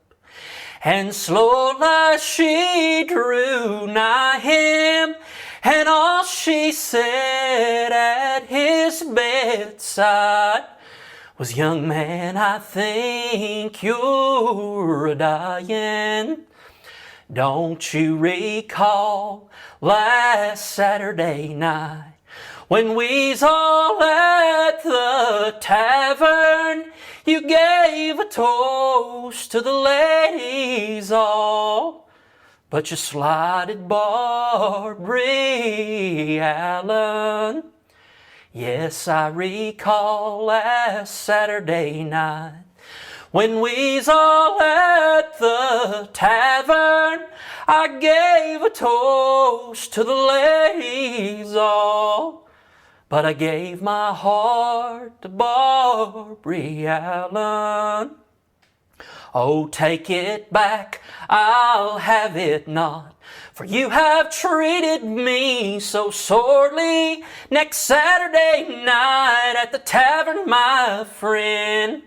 C: and slow lie she drew nigh him, and all she said at his bedside was, "Young man, I think you're a-dying. Don't you recall last Saturday night, when we's all at the tavern, you gave a toast to the ladies all, but you slighted Barbary Allen?" Yes, I recall last Saturday night, when we's all at the tavern, I gave a toast to the ladies all, but I gave my heart to Barbary Allen. Oh, take it back, I'll have it not, for you have treated me so sorely. Next Saturday night at the tavern, my friend,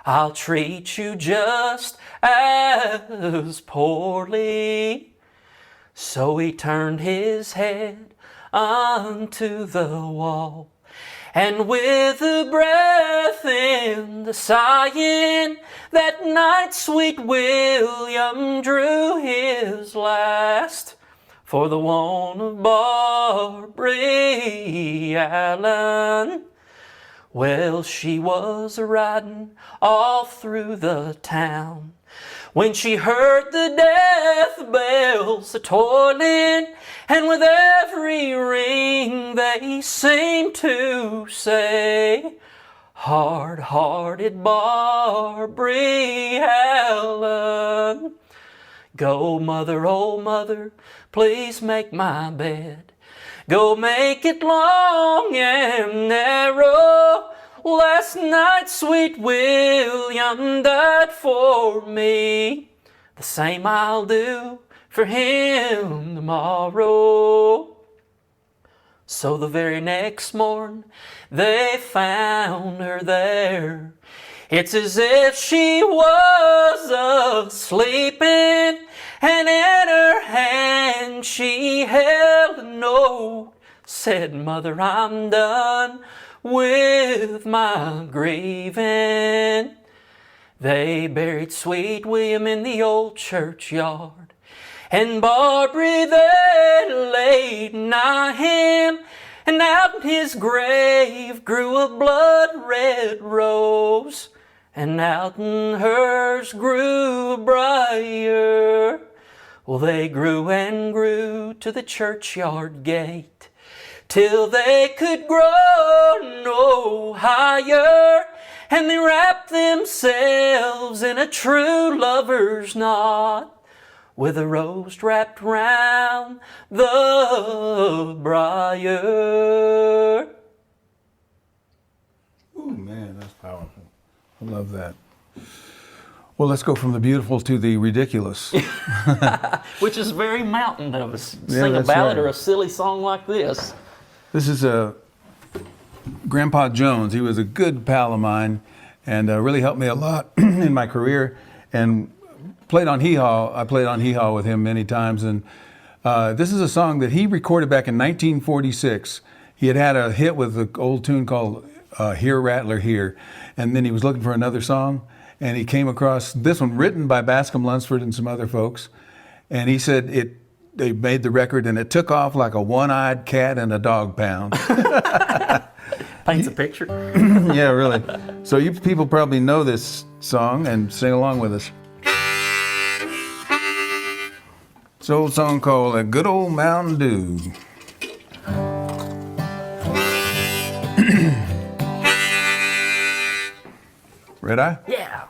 C: I'll treat you just as poorly. So he turned his head unto the wall, and with a breath and a sighing, that night sweet William drew his last for the one of Barbary Allen. Well, she was riding all through the town when she heard the death bells a-tolling, and with every ring they seemed to say, hard-hearted Barbary Allen. Go, mother, oh mother, please make my bed. Go make it long and narrow. Last night sweet William died for me. The same I'll do for him tomorrow. So the very next morn they found her there. It's as if she was a-sleeping, and in her hand she held a note. Said, Mother, I'm done with my grieving. They buried sweet William in the old churchyard, and Barbary they laid nigh him, and out in his grave grew a blood-red rose, and out in hers grew a briar. Well, they grew and grew to the churchyard gate, till they could grow no higher, and they wrapped themselves in a true lover's knot, with a rose wrapped round the briar.
B: Ooh, man, that's powerful. I love that. Well, let's go from the beautiful to the ridiculous.
C: Which is very mountain of us.
B: Yeah,
C: Sing a
B: that's
C: ballad
B: right.
C: or a silly song like this.
B: This is Grandpa Jones. He was a good pal of mine and really helped me a lot in my career, and played on hee-haw. I played on hee-haw with him many times, and this is a song that he recorded back in 1946. He had a hit with an old tune called Here Rattler Here, and then he was looking for another song, and he came across this one written by Bascom Lunsford and some other folks, and he said they made the record and it took off like a one-eyed cat in a dog pound.
C: Paints a picture.
B: Yeah, really. So you people probably know this song and sing along with us. It's an old song called A Good Old Mountain Dew. Red Eye?
C: Yeah.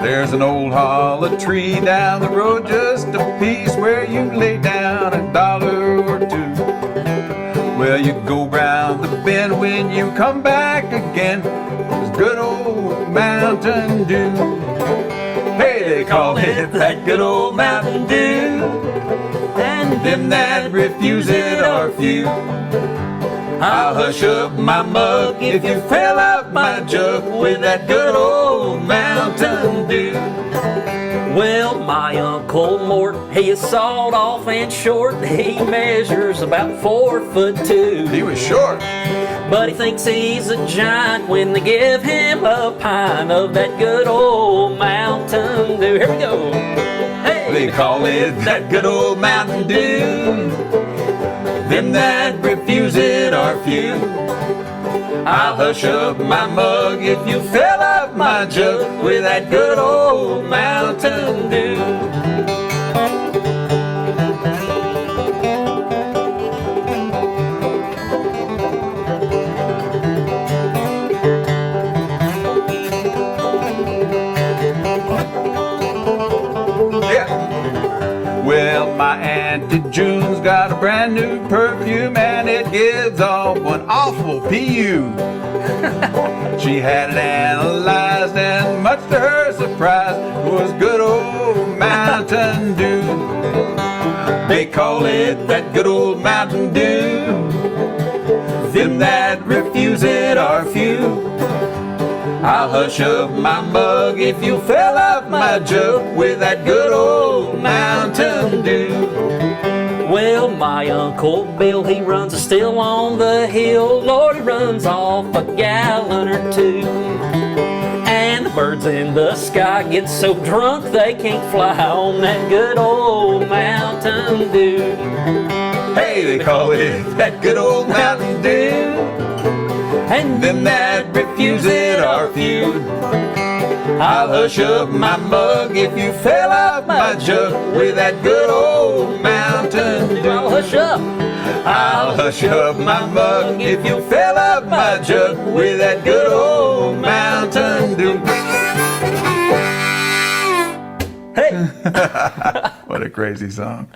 B: There's an old hollow tree down the road just a piece where you lay down $1 or $2. Well, you go round the bend when you come back again. It's good old Mountain Dew. Hey, they call it that good old Mountain Dew. And them that refuse it are few. I'll hush up my mug if you fill up my jug with that good old Mountain Dew.
C: Well, my Uncle Mort, he is sawed off and short. He measures about 4'2".
B: He was short.
C: But he thinks he's a giant when they give him a pint of that good old Mountain Dew. Here we go. Hey!
B: They call it that good old Mountain Dew. Them that refuse it are few. I'll hush up my mug if you fill up my jug with that good old Mountain Dew. Auntie June's got a brand new perfume and it gives off an awful PU. She had it analyzed and much to her surprise was good old Mountain Dew. They call it that good old Mountain Dew. Them that refuse it are few. I'll hush up my mug if you fill up my jug with that good old Mountain Dew.
C: Well, my Uncle Bill, he runs a still on the hill. Lord, he runs off a gallon or two. And the birds in the sky get so drunk they can't fly on that good old Mountain Dew.
B: Hey, they call it that good old Mountain Dew. And them that refuse it are few. I'll hush up my mug if you fill up my jug with that good old Mountain Dew.
C: I'll hush up.
B: I'll hush up my mug if you fill up my jug with that good old Mountain Dew.
C: Hey!
B: What a crazy song.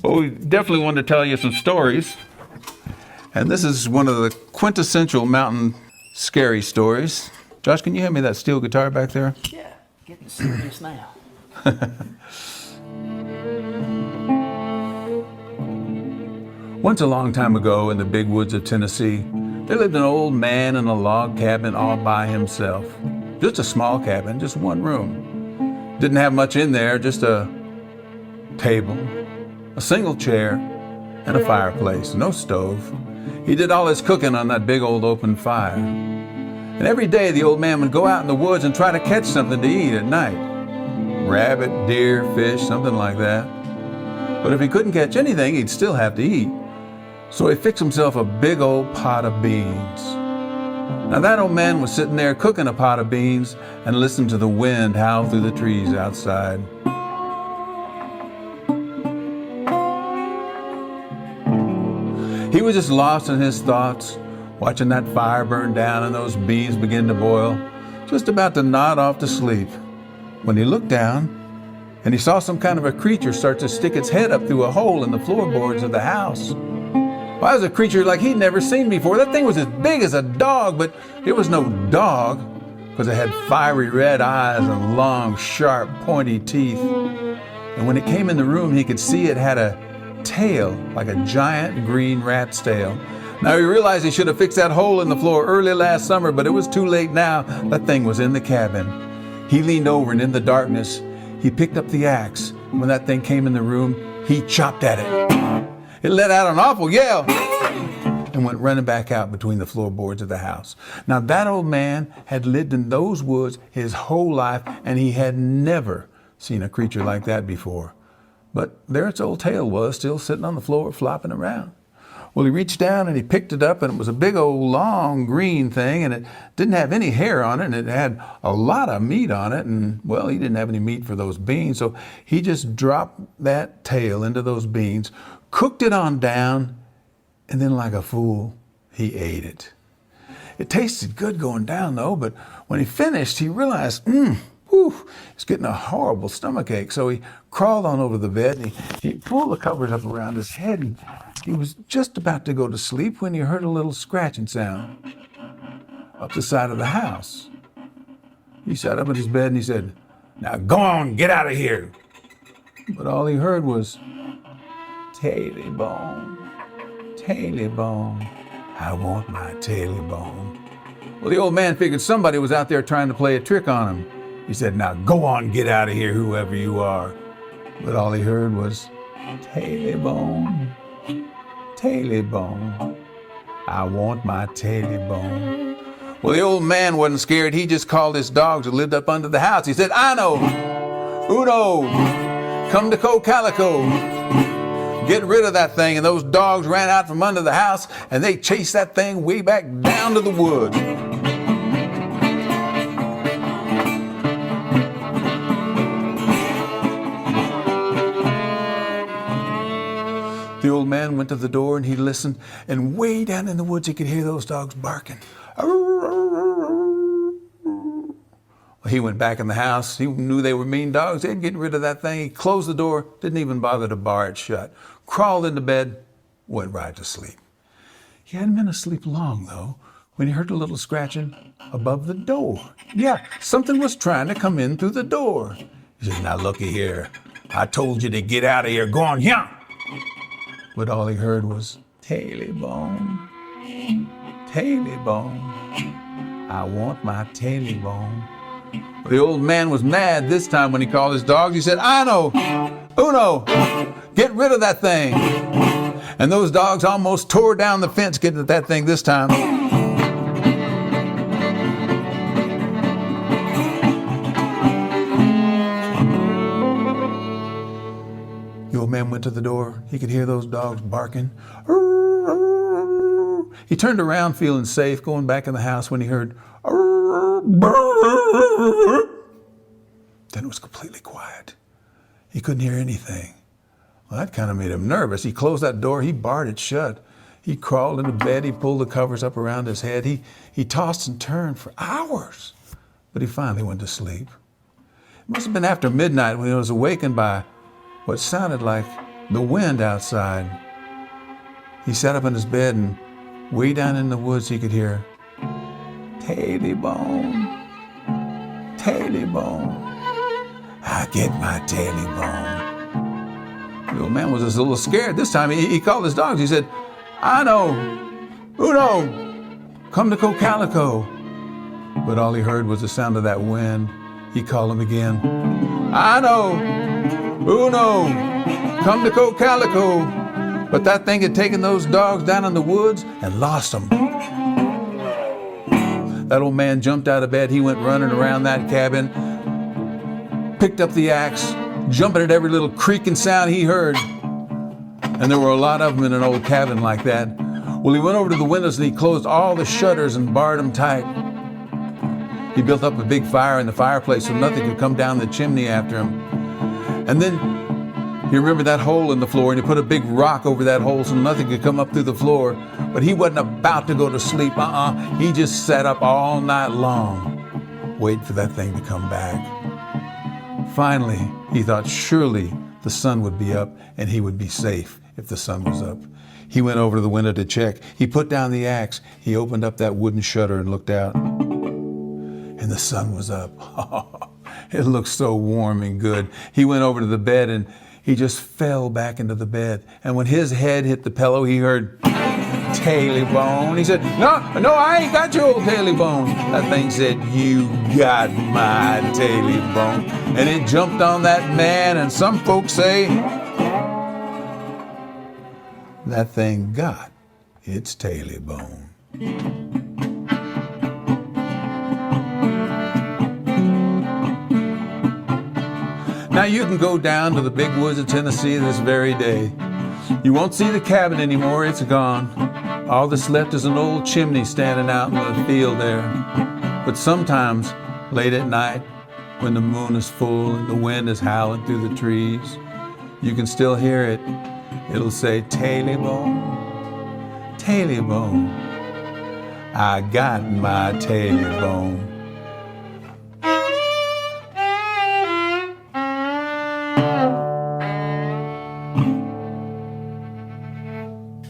B: Well, we definitely wanted to tell you some stories. And this is one of the quintessential mountain scary stories. Josh, can you hand me that steel guitar back there?
C: Yeah, getting serious now.
B: Once a long time ago in the big woods of Tennessee, there lived an old man in a log cabin all by himself. Just a small cabin, just one room. Didn't have much in there, just a table, a single chair, and a fireplace, no stove. He did all his cooking on that big old open fire. And every day the old man would go out in the woods and try to catch something to eat at night. Rabbit, deer, fish, something like that. But if he couldn't catch anything, he'd still have to eat. So he fixed himself a big old pot of beans. Now that old man was sitting there cooking a pot of beans and listening to the wind howl through the trees outside. He was just lost in his thoughts, watching that fire burn down and those beans begin to boil, just about to nod off to sleep, when he looked down and he saw some kind of a creature start to stick its head up through a hole in the floorboards of the house. Well, it was a creature like he'd never seen before. That thing was as big as a dog, but it was no dog, because it had fiery red eyes and long, sharp, pointy teeth. And when it came in the room, he could see it had a tail, like a giant green rat's tail. Now he realized he should have fixed that hole in the floor early last summer, but it was too late now. That thing was in the cabin. He leaned over and in the darkness, he picked up the axe. When that thing came in the room, he chopped at it. It let out an awful yell and went running back out between the floorboards of the house. Now that old man had lived in those woods his whole life, and he had never seen a creature like that before. But there its old tail was, still sitting on the floor, flopping around. Well, he reached down and he picked it up, and it was a big old long green thing, and it didn't have any hair on it, and it had a lot of meat on it, and well, he didn't have any meat for those beans, so he just dropped that tail into those beans, cooked it on down, and then like a fool, he ate it. It tasted good going down though, but when he finished, he realized, he's getting a horrible stomachache. So he crawled on over the bed and he pulled the covers up around his head, and he was just about to go to sleep when he heard a little scratching sound up the side of the house. He sat up in his bed and he said, "Now go on, get out of here." But all he heard was, "Taily bone, taily bone, I want my taily bone." Well, the old man figured somebody was out there trying to play a trick on him. He said, "Now go on, get out of here, whoever you are." But all he heard was, "Taily bone, taily bone, I want my taily bone." Well, the old man wasn't scared. He just called his dogs that lived up under the house. He said, "Ano, Uno, come to Calico. Get rid of that thing." And those dogs ran out from under the house and they chased that thing way back down to the woods. The old man went to the door and he listened, and way down in the woods he could hear those dogs barking. Well, He went back in the house. He knew they were mean dogs. They'd get rid of that thing. He closed the door, didn't even bother to bar it shut. Crawled into bed, went right to sleep. He hadn't been asleep long, though, when he heard a little scratching above the door. Yeah, something was trying to come in through the door. He said, now looky here. I told you to get out of here. Go on, yeah. But all he heard was, Taily bone, Taily bone. I want my taily bone. The old man was mad this time when he called his dogs. He said, Ano, Uno, get rid of that thing. And those dogs almost tore down the fence getting at that thing this time. The old man went to the door. He could hear those dogs barking. He turned around feeling safe, going back in the house when he heard. Then it was completely quiet. He couldn't hear anything. Well, that kind of made him nervous. He closed that door. He barred it shut. He crawled into bed. He pulled the covers up around his head. He tossed and turned for hours, but he finally went to sleep. It must have been after midnight when he was awakened by what sounded like the wind outside. He sat up in his bed, and way down in the woods he could hear, Taily bone, Taily bone, I get my taily bone. The old man was just a little scared. This time he called his dogs. He said, Ano, Uno, come to Cocalico. But all he heard was the sound of that wind. He called him again. Ano, Uno, come to Cocalico. But that thing had taken those dogs down in the woods and lost them. That old man jumped out of bed. He went running around that cabin, picked up the axe, jumping at every little creaking sound he heard. And there were a lot of them in an old cabin like that. Well, he went over to the windows and he closed all the shutters and barred them tight. He built up a big fire in the fireplace so nothing could come down the chimney after him. And then he remembered that hole in the floor, and he put a big rock over that hole so nothing could come up through the floor. But he wasn't about to go to sleep. He just sat up all night long, waiting for that thing to come back. Finally, he thought surely the sun would be up and he would be safe if the sun was up. He went over to the window to check. He put down the axe. He opened up that wooden shutter and looked out. And the sun was up. It looked so warm and good. He went over to the bed and he just fell back into the bed. And when his head hit the pillow, he heard, Taily bone. He said, no, I ain't got your old taily bone. That thing said, you got my taily bone. And it jumped on that man, and some folks say, that thing got its taily bone. Now you can go down to the big woods of Tennessee this very day. You won't see the cabin anymore, it's gone. All that's left is an old chimney standing out in the field there. But sometimes, late at night, when the moon is full and the wind is howling through the trees, you can still hear it. It'll say, Taily bone, taily bone, I got my taily bone.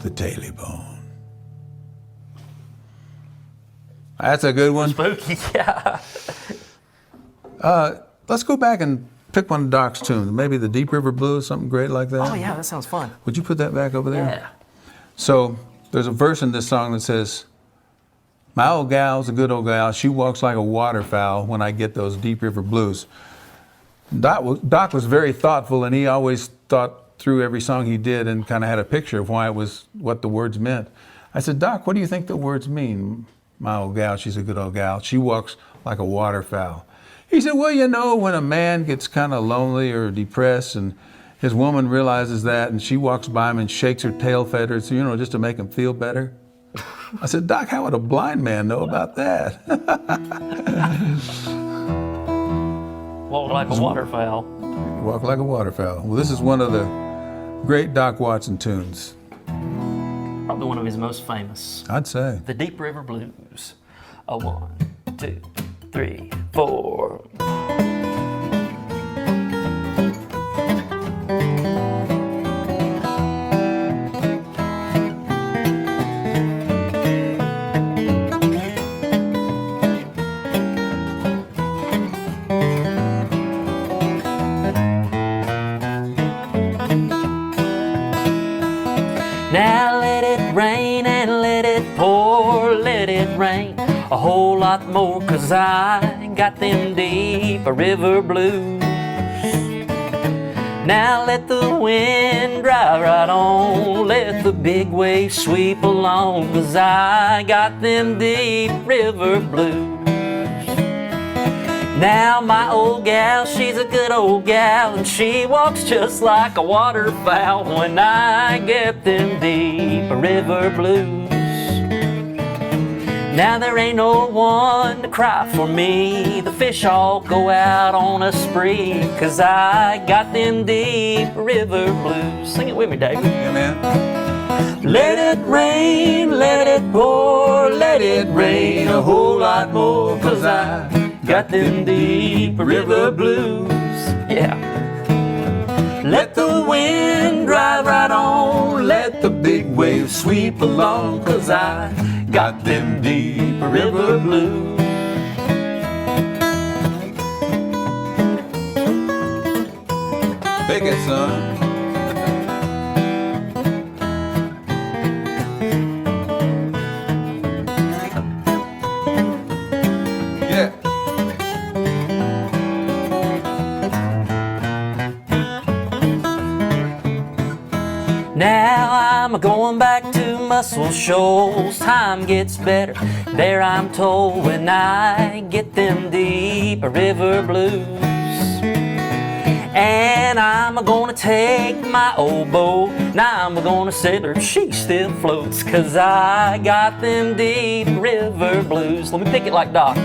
B: The taily bone. That's a good one.
C: Spooky, yeah.
B: Let's go back and pick one of Doc's tunes. Maybe the Deep River Blues, something great like that.
C: Oh yeah, that sounds fun.
B: Would you put that back over there?
C: Yeah.
B: So there's a verse in this song that says, my old gal's a good old gal. She walks like a waterfowl when I get those Deep River Blues. Doc was very thoughtful, and he always thought through every song he did and kind of had a picture of what the words meant. I said, Doc, what do you think the words mean? My old gal, she's a good old gal. She walks like a waterfowl. He said, well, you know, when a man gets kind of lonely or depressed and his woman realizes that and she walks by him and shakes her tail feathers, just to make him feel better. I said, Doc, how would a blind man know about that?
C: Walk like a waterfowl.
B: Walk like a waterfowl. Well, this is one of the great Doc Watson tunes.
C: Probably one of his most famous.
B: I'd say.
C: The Deep River Blues. A 1, 2, 3. 4. Now let it rain and let it pour, let it rain a whole lot more, 'cause I got them deep river blues. Now let the wind drive right on, let the big waves sweep along, 'cause I got them deep river blues. Now my old gal, she's a good old gal, and she walks just like a waterfowl when I get them deep river blues. Now there ain't no one to cry for me, the fish all go out on a spree, 'cause I got them deep river blues. Sing it with me, David.
B: Yeah, man.
C: Let it rain, let it pour, let it rain a whole lot more, 'cause I got them deep river blues. Yeah. Let the wind drive right on, let the big waves sweep along, 'cause I got them deep river blues.
B: Pick it, son. Yeah.
C: Now I'm going back to Muscle Shoals. Time gets better there, I'm told, when I get them deep river blues. And I'm gonna take my old boat, now I'm gonna sail her, she still floats, 'cause I got them deep river blues. Let me pick it like Doc.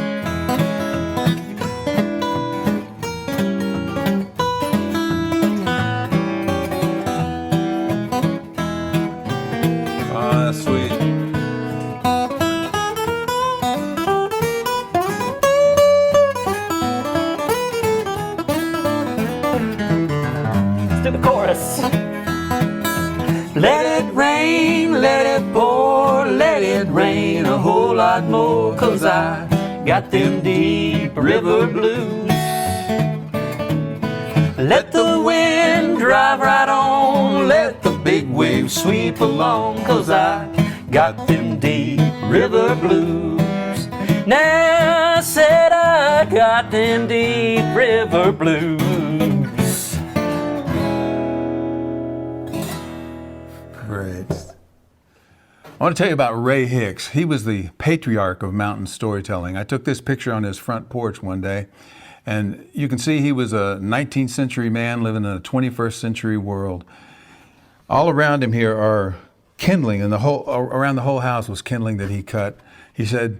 B: Oh, that's sweet.
C: To the chorus. Let it rain, let it pour, let it rain a whole lot more, 'cause I got them deep river blues. Let the wind drive right on, let the big waves sweep along, 'cause I got them deep river blues. Now I said I got them deep river blues.
B: Great. I want to tell you about Ray Hicks. He was the patriarch of mountain storytelling. I took this picture on his front porch one day, and you can see he was a 19th century man living in a 21st century world. All around him here are kindling, and around the whole house was kindling that he cut. He said,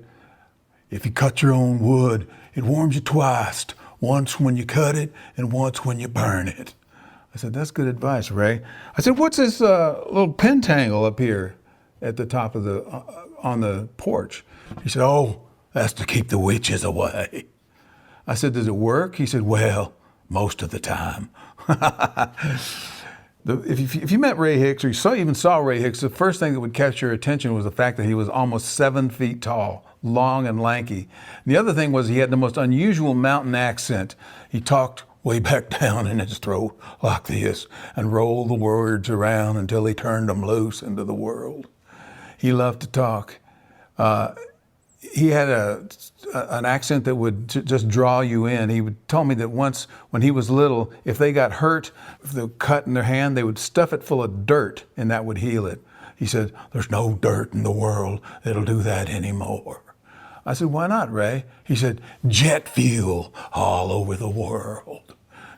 B: "If you cut your own wood, it warms you twice, once when you cut it and once when you burn it." I said, "That's good advice, Ray." I said, "What's this little pentangle up here at the top of on the porch?" He said, "Oh, that's to keep the witches away." I said, "Does it work?" He said, "Well, most of the time." If you met Ray Hicks, or you even saw Ray Hicks, the first thing that would catch your attention was the fact that he was almost 7 feet tall, long and lanky. And the other thing was he had the most unusual mountain accent. He talked way back down in his throat like this and rolled the words around until he turned them loose into the world. He loved to talk. He had an accent that would just draw you in. He would tell me that once when he was little, if they got hurt, if they cut in their hand, they would stuff it full of dirt and that would heal it. He said, "There's no dirt in the world that'll do that anymore." I said, "Why not, Ray?" He said, "Jet fuel all over the world."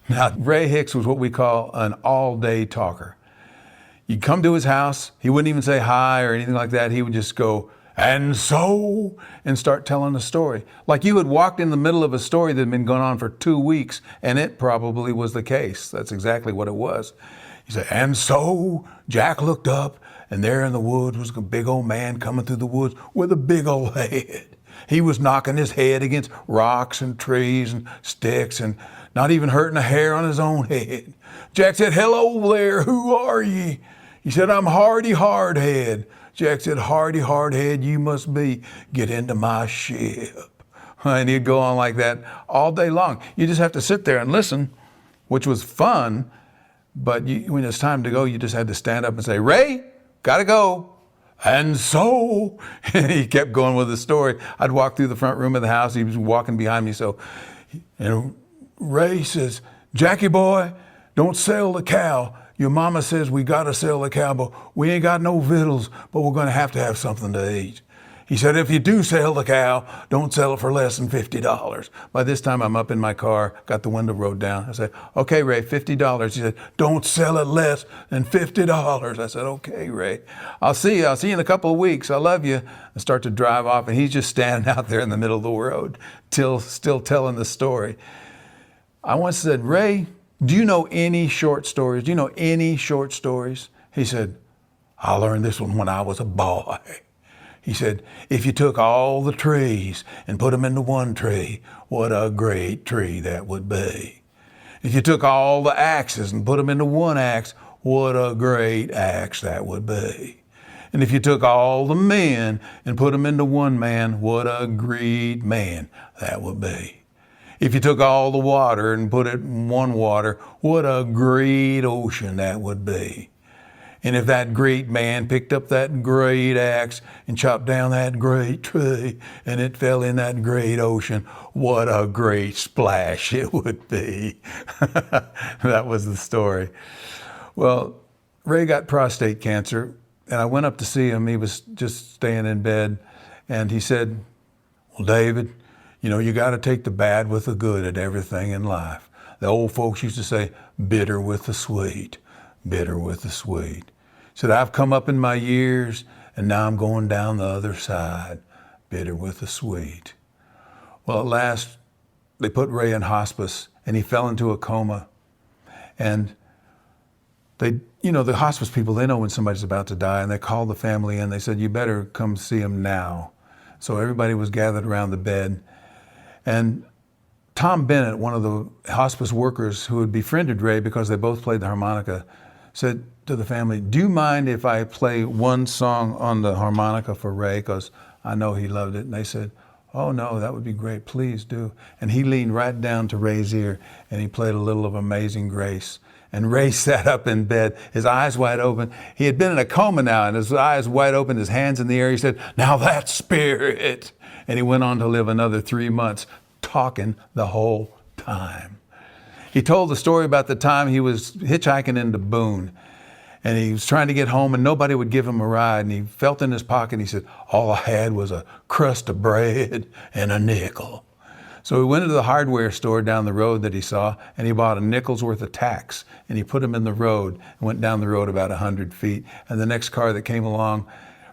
B: Now, Ray Hicks was what we call an all-day talker. You'd come to his house, he wouldn't even say hi or anything like that. He would just go, "And so," and start telling a story. Like you had walked in the middle of a story that had been going on for 2 weeks, and it probably was the case. That's exactly what it was. He said, "And so Jack looked up, and there in the woods was a big old man coming through the woods with a big old head. He was knocking his head against rocks and trees and sticks and not even hurting a hair on his own head. Jack said, "Hello there, who are ye?" He said, "I'm Hardy Hardhead." Jack said, "Hardy Hardhead, you must be. Get into my ship." And he'd go on like that all day long. You just have to sit there and listen, which was fun. But when it's time to go, you just had to stand up and say, "Ray, gotta go." And so he kept going with the story. I'd walk through the front room of the house. He was walking behind me. So, Ray says, "Jackie boy, don't sell the cow. Your mama says we gotta sell the cow, but we ain't got no victuals, but we're gonna have to have something to eat." He said, "If you do sell the cow, don't sell it for less than $50. By this time, I'm up in my car, got the window rolled down. I said, "Okay, Ray, $50. He said, "Don't sell it less than $50. I said, "Okay, Ray. I'll see you. I'll see you in a couple of weeks. I love you." I start to drive off, and he's just standing out there in the middle of the road, still telling the story. I once said, "Ray, do you know any short stories? Do you know any short stories?" He said, "I learned this one when I was a boy." He said, "If you took all the trees and put them into one tree, what a great tree that would be. If you took all the axes and put them into one axe, what a great axe that would be. And if you took all the men and put them into one man, what a great man that would be. If you took all the water and put it in one water, what a great ocean that would be. And if that great man picked up that great axe and chopped down that great tree and it fell in that great ocean, what a great splash it would be." That was the story. Well, Ray got prostate cancer, and I went up to see him. He was just staying in bed, and he said, "Well, David, you got to take the bad with the good at everything in life. The old folks used to say, bitter with the sweet, bitter with the sweet." He said, "I've come up in my years, and now I'm going down the other side, bitter with the sweet." Well, at last, they put Ray in hospice, and he fell into a coma. And the hospice people, they know when somebody's about to die, and they called the family in. They said, "You better come see him now." So everybody was gathered around the bed. And Tom Bennett, one of the hospice workers who had befriended Ray because they both played the harmonica, said to the family, "Do you mind if I play one song on the harmonica for Ray? Because I know he loved it." And they said, "Oh no, that would be great, please do." And he leaned right down to Ray's ear and he played a little of Amazing Grace. And Ray sat up in bed, his eyes wide open. He had been in a coma now, and his eyes wide open, his hands in the air. He said, "Now that's spirit." And he went on to live another 3 months, talking the whole time. He told the story about the time he was hitchhiking into Boone, and he was trying to get home, and nobody would give him a ride. And he felt in his pocket, and he said, "All I had was a crust of bread and a nickel." So he went into the hardware store down the road that he saw, and he bought a nickel's worth of tacks, and he put them in the road and went down the road about 100 feet. And the next car that came along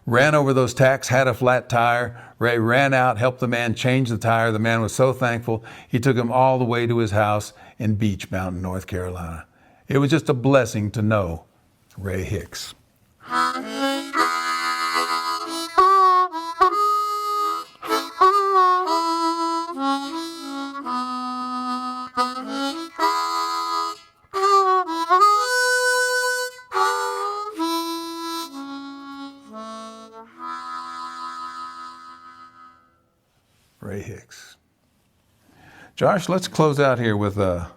B: ran over those tacks, had a flat tire. Ray ran out, helped the man change the tire. The man was so thankful, he took him all the way to his house in Beach Mountain, North Carolina. It was just a blessing to know Ray Hicks. Ray Hicks. Josh, let's close out here with a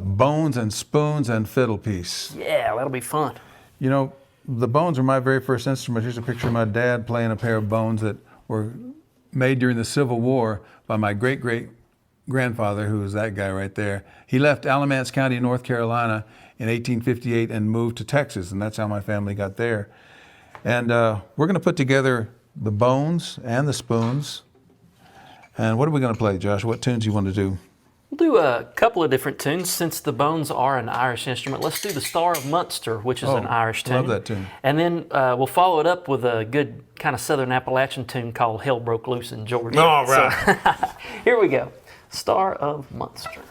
B: bones and spoons and fiddle piece.
C: Yeah, that'll be fun.
B: The bones were my very first instrument. Here's a picture of my dad playing a pair of bones that were made during the Civil War by my great-great-grandfather, who was that guy right there. He left Alamance County, North Carolina in 1858 and moved to Texas, and that's how my family got there. And we're going to put together the bones and the spoons. And what are we going to play, Josh? What tunes do you want to do?
C: We'll do a couple of different tunes. Since the bones are an Irish instrument, let's do the Star of Munster, which is an Irish tune.
B: I love that tune.
C: And then we'll follow it up with a good kind of Southern Appalachian tune called Hell Broke Loose in Georgia.
B: All right.
C: So, here we go. Star of Munster.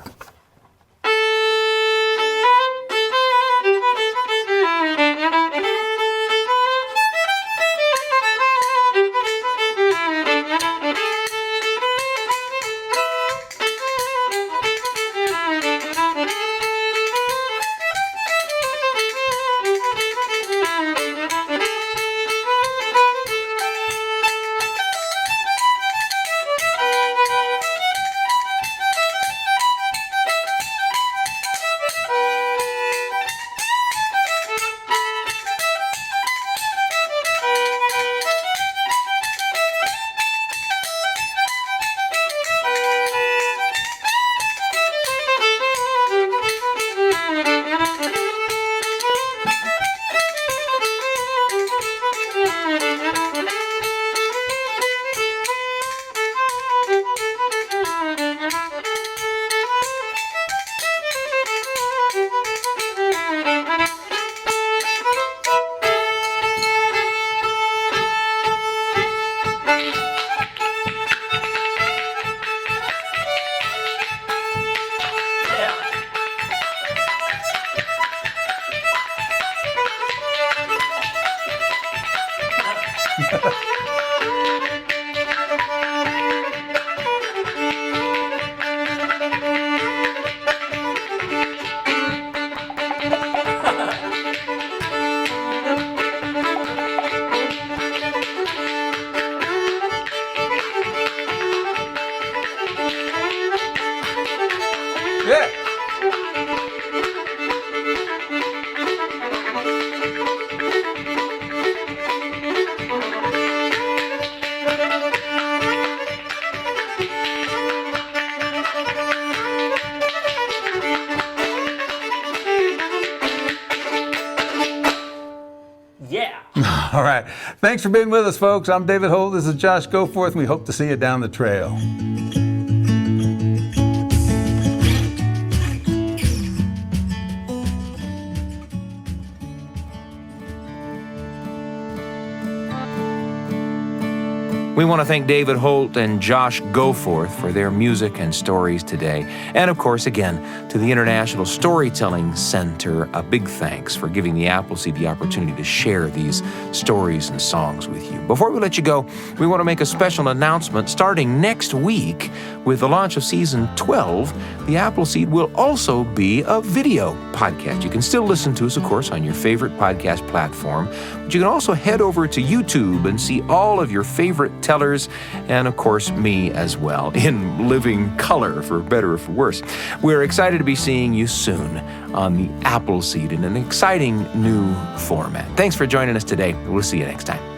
B: Yeah.
C: Yeah.
B: All right. Thanks for being with us, folks. I'm David Holt. This is Josh Goforth, and we hope to see you down the trail.
A: We want to thank David Holt and Josh Goforth for their music and stories today. And of course, again, to the International Storytelling Center, a big thanks for giving the Appleseed the opportunity to share these stories and songs with you. Before we let you go, we want to make a special announcement. Starting next week, with the launch of Season 12, the Appleseed will also be a video podcast. You can still listen to us, of course, on your favorite podcast platform, but you can also head over to YouTube and see all of your favorite tellers, and of course me as well, in living color, for better or for worse. We're excited to be seeing you soon on the Appleseed in an exciting new format. Thanks for joining us today. We'll see you next time.